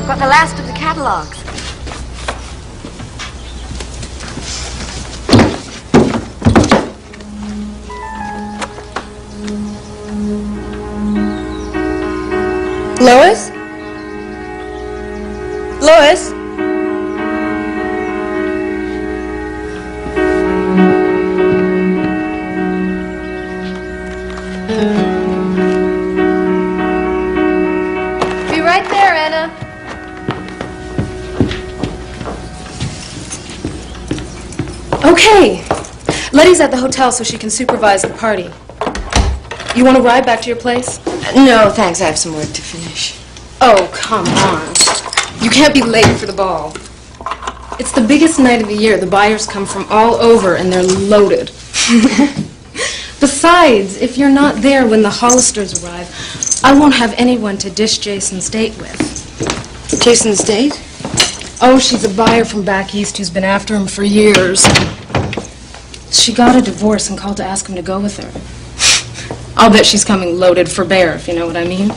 Got the last of the catalogs. Lois? Lois? Be right there, Anna. Okay. Letty's at the hotel so she can supervise the party. You want to ride back to your place? No, thanks. I have some work to finish. Oh, come on. You can't be late for the ball. It's the biggest night of the year. The buyers come from all over, and they're loaded. Besides, if you're not there when the Hollisters arrive, I won't have anyone to dish Jason's date with. Jason's date? Oh, she's a buyer from back east who's been after him for years. She got a divorce and called to ask him to go with her. I'll bet she's coming loaded for bear, if you know what I mean.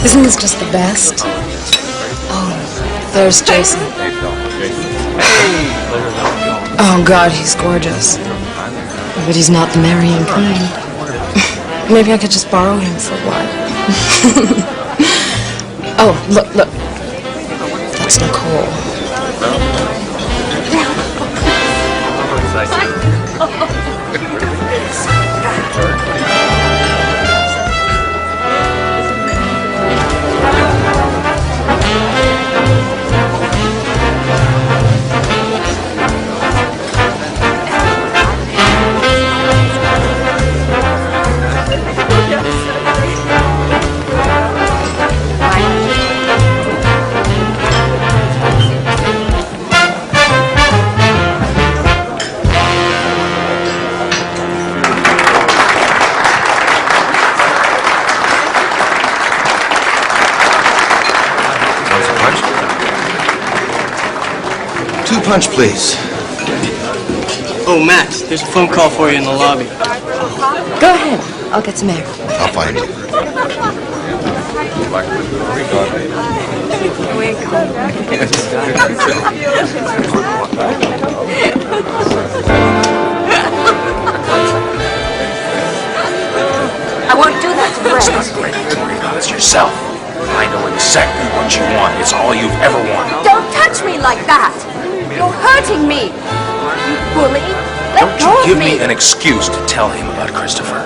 Isn't this just the best? Oh, there's Jason. Oh, God, he's gorgeous. But he's not the marrying kind. Maybe I could just borrow him for a while. Oh, look, look. That's Nicole. Punch, please. Oh, Matt, there's a phone call for you in the lobby. Go ahead. I'll get some air. I'll find you. I won't do that to Brent. It's yourself. I know exactly what you want. It's all you've ever wanted. Don't touch me like that. You're hurting me. You bully. Let go Don't you of give me an excuse to tell him about Christopher.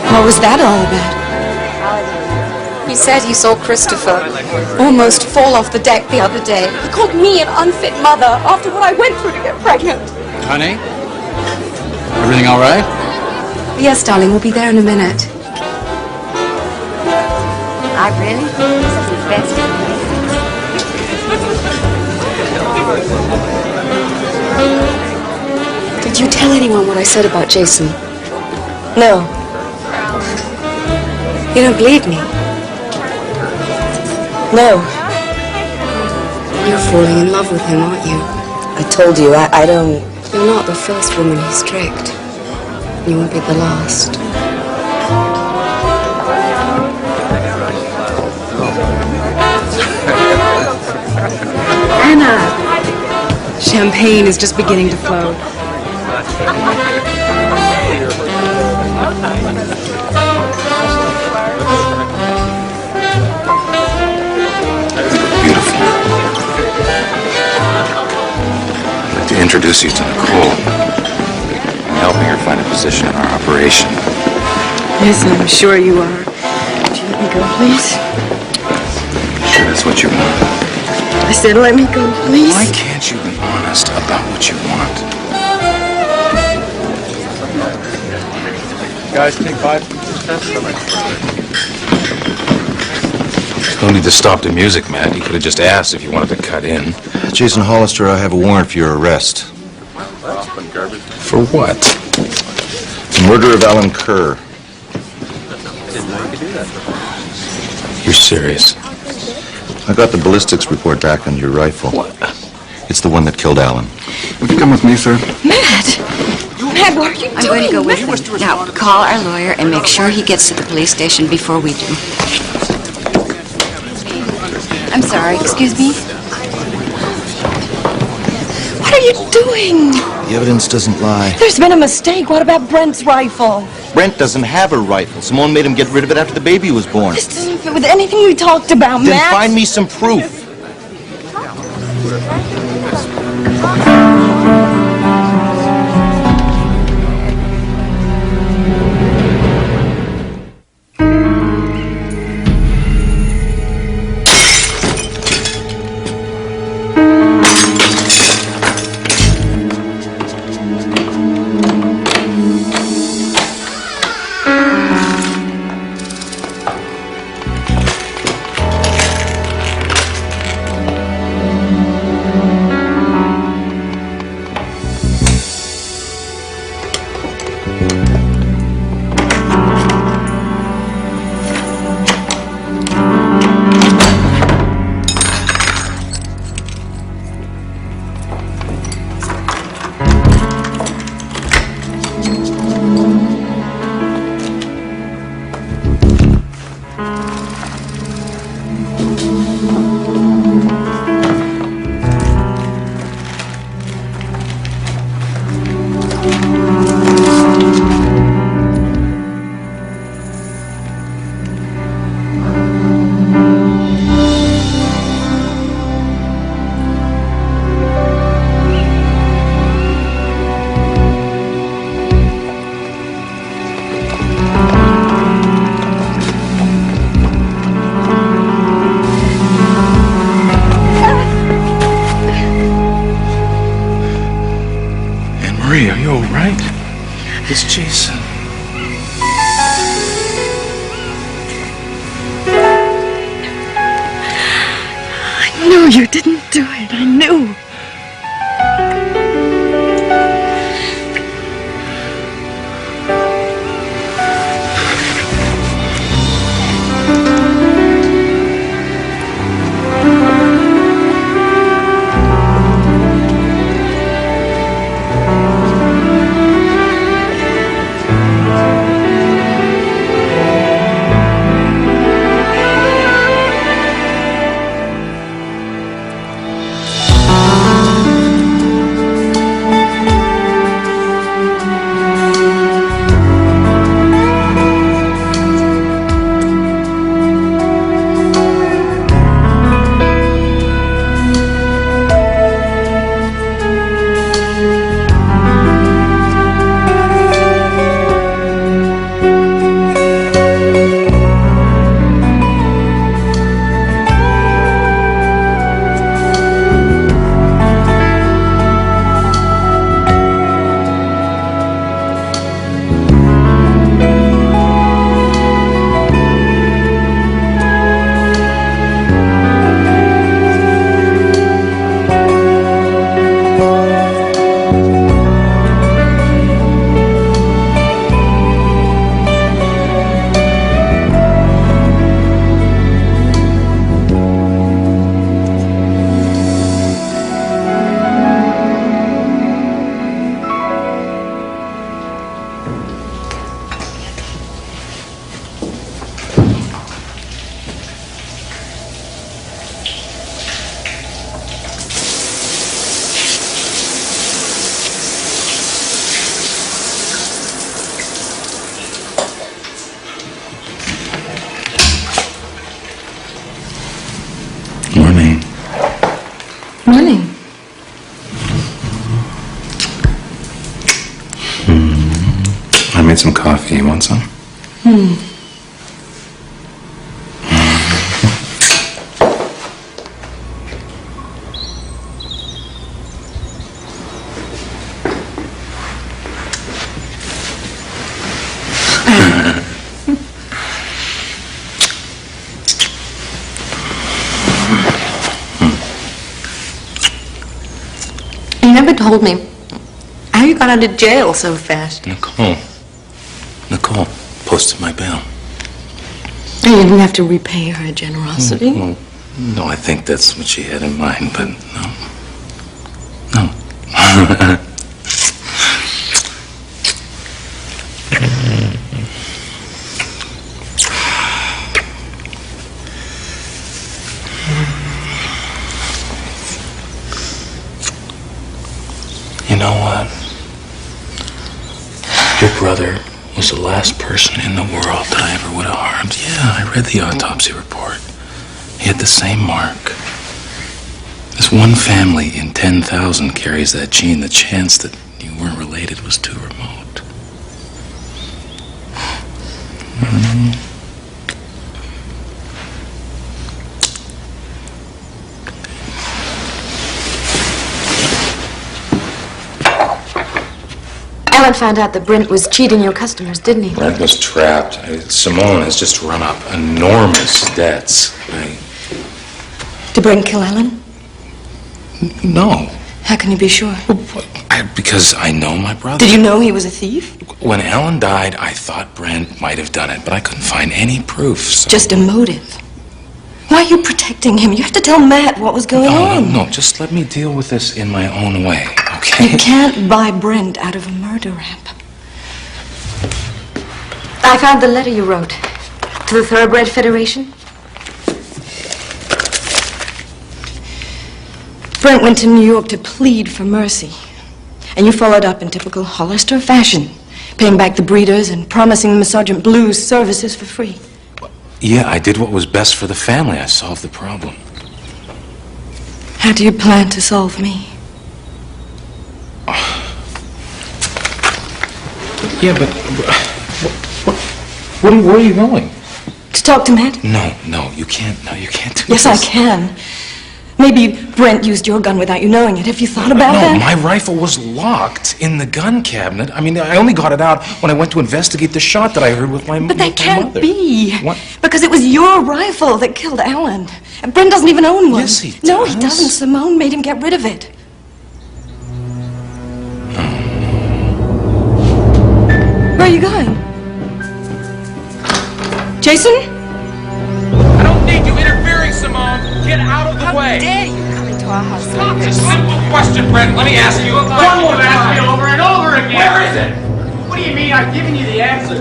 What was that all about? He said he saw Christopher almost fall off the deck the other day. He called me an unfit mother after what I went through to get pregnant. Honey? Everything all right? Yes, darling, we'll be there in a minute. I really? This is the best. Did you tell anyone what I said about Jason? No. You don't believe me? No. You're falling in love with him, aren't you? I told you, I don't... You're not the first woman he's tricked. You won't be the last. Anna! Champagne is just beginning to flow. To introduce you to Nicole and helping her find a position in our operation. Yes, I'm sure you are. Would you let me go, please? Sure, that's what you want. I said let me go, please. Why can't you be honest about what you want? Guys, take 5. There's no need to stop the music, Matt. You could have just asked if you wanted to cut in. Jason Hollister, I have a warrant for your arrest. For what? The murder of Alan Kerr. You're serious? I got the ballistics report back on your rifle. What? It's the one that killed Alan. Would you come with me, sir? Matt! Matt, what are you doing? I'm going to go with him. Now, call our lawyer and make sure he gets to the police station before we do. I'm sorry, excuse me? What are you doing? The evidence doesn't lie. There's been a mistake. What about Brent's rifle? Brent doesn't have a rifle. Simone made him get rid of it after the baby was born. This doesn't fit with anything we talked about, Then Matt. find me some proof. Marie, are you all right? It's Jason. I knew you didn't do it. I knew. Morning. Morning. I made some coffee. You want some? You never told me how you got out of jail so fast. Nicole posted my bail. You didn't have to repay her generosity. Well, no, I think that's what she had in mind, but no. No. know what? Your brother was the last person in the world that I ever would have harmed. Yeah, I read the autopsy report. He had the same mark. This one family in 10,000 carries that gene. The chance that you weren't related was too remote. Alan found out that Brent was cheating your customers, didn't he? Brent was trapped. Simone has just run up enormous debts. Did Brent kill Alan? No. How can you be sure? Because I know my brother. Did you know he was a thief? When Alan died, I thought Brent might have done it, but I couldn't find any proof. So. Just a motive. Why are you protecting him? You have to tell Matt what was going on. No, just let me deal with this in my own way, okay? You can't buy Brent out of a murder rap. I found the letter you wrote to the Thoroughbred Federation. Brent went to New York to plead for mercy. And you followed up in typical Hollister fashion, paying back the breeders and promising Sergeant Blue's services for free. Yeah, I did what was best for the family. I solved the problem. How do you plan to solve me? Yeah, but... Where are you going? To talk to Matt? No, you can't. No, you can't do Yes, this. I can. Maybe Brent used your gun without you knowing it. Have you thought about that? No, my rifle was locked in the gun cabinet. I mean, I only got it out when I went to investigate the shot that I heard with my mother. But that can't be. What? Because it was your rifle that killed Alan. And Brent doesn't even own one. Yes, he does. No, he doesn't. Simone made him get rid of it. Where are you going? Jason? I don't need you interfering, Simone. Get out of the way. How dare you come into our house? It's a simple question, Brent. Let me ask you a question. One more ask me over and over again. Where is it? What do you mean? I've given you the answer.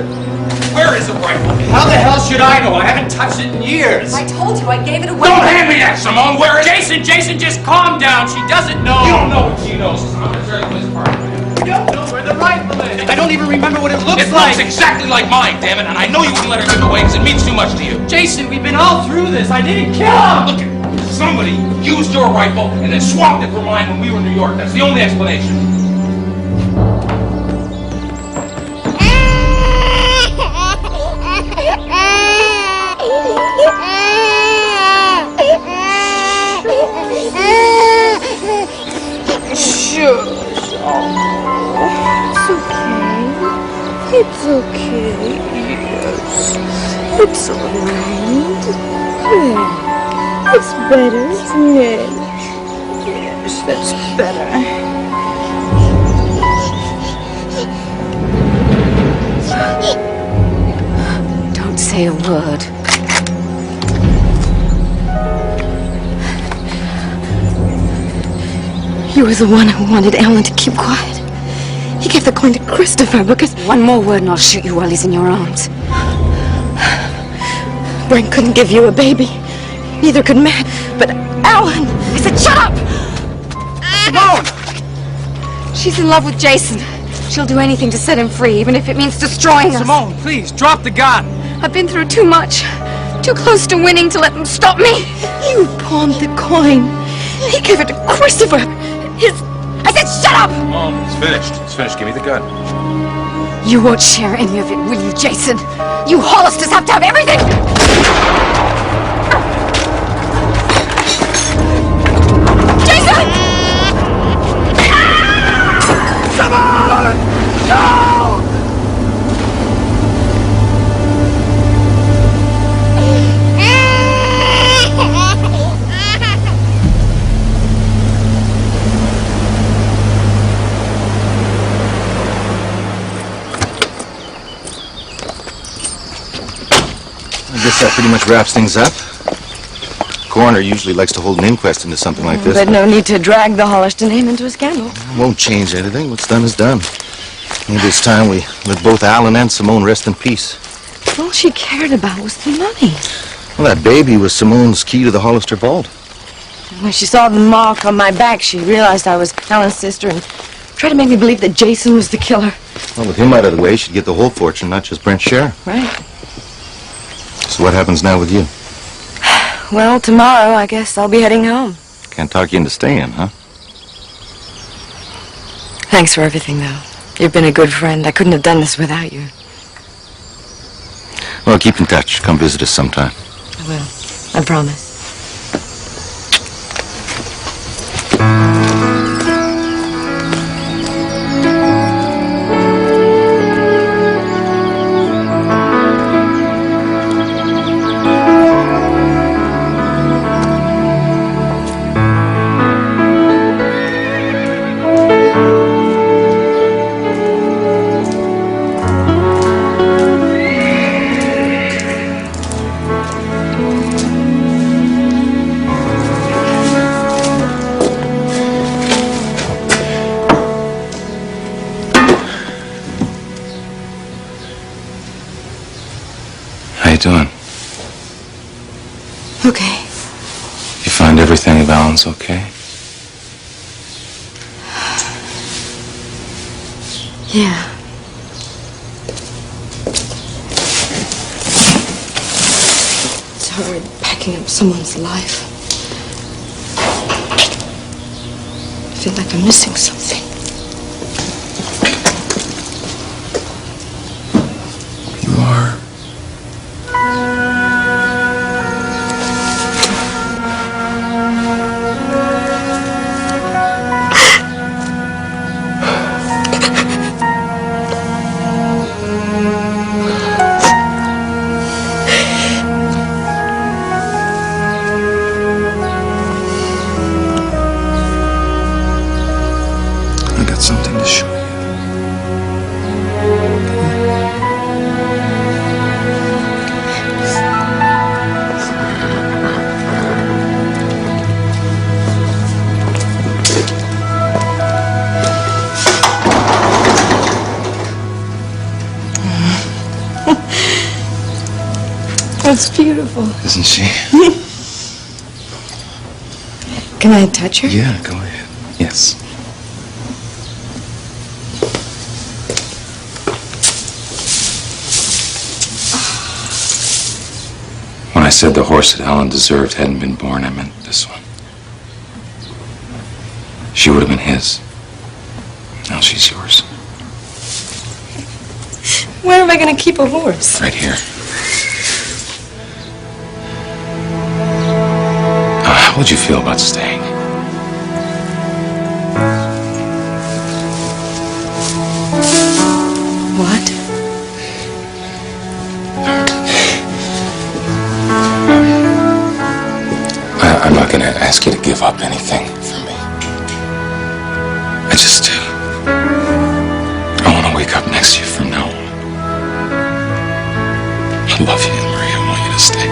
Where is the rifle? How the hell should I know? I haven't touched it in years. I told you I gave it away. Don't hand me that, Simone. Where is it? Jason, just calm down. She doesn't know. You don't know what she knows. I'm going to tell you this part. You don't know where the rifle is. I don't even remember what it looks It like. looks exactly like mine, damn it, and I know you wouldn't let her give it away because it means too much to you. Jason, we've been all through this. I didn't kill him. Look, somebody used your rifle and then swapped it for mine when we were in New York. That's the only explanation. Shush. It's okay. Yes. It's all right. There. It's better, isn't it? Yes, that's better. Don't say a word. You were the one who wanted Alan to keep quiet. He gave the coin to Christopher because... One more word and I'll shoot you while he's in your arms. Brent couldn't give you a baby. Neither could Matt. But Alan... I said, shut up! Simone! She's in love with Jason. She'll do anything to set him free, even if it means destroying us. Simone, please, drop the gun. I've been through too much. Too close to winning to let them stop me. You pawned the coin. He gave it to Christopher. I said, shut up! Mom, it's finished. It's finished. Give me the gun. You won't share any of it, will you, Jason? You Hollisters have to have everything! Jason! Come on! No! I guess that pretty much wraps things up. Coroner usually likes to hold an inquest into something like this. But no need to drag the Hollister name into a scandal. Won't change anything. What's done is done. Maybe it's time we let both Alan and Simone rest in peace. All she cared about was the money. Well, that baby was Simone's key to the Hollister vault. When she saw the mark on my back, she realized I was Alan's sister and Try to make me believe that Jason was the killer. Well, with him out of the way, she'd get the whole fortune, not just Brent's share. Right. So what happens now with you? Well, tomorrow, I guess I'll be heading home. Can't talk you into staying, huh? Thanks for everything, though. You've been a good friend. I couldn't have done this without you. Well, keep in touch. Come visit us sometime. I will. I promise. How you doing? Okay. You find everything of Alan's okay? Yeah. It's hard packing up someone's life. I feel like I'm missing something. You are. I got something to show you. That's beautiful. Isn't she? Can I touch her? Yeah, go ahead. Yes. When I said the horse that Alan deserved hadn't been born, I meant this one. She would have been his. Now she's yours. Where am I going to keep a horse? Right here. How would you feel about staying? What? I'm not going to ask you to give up anything for me. I want to wake up next to you from now on. I love you, Marie. I want you to stay.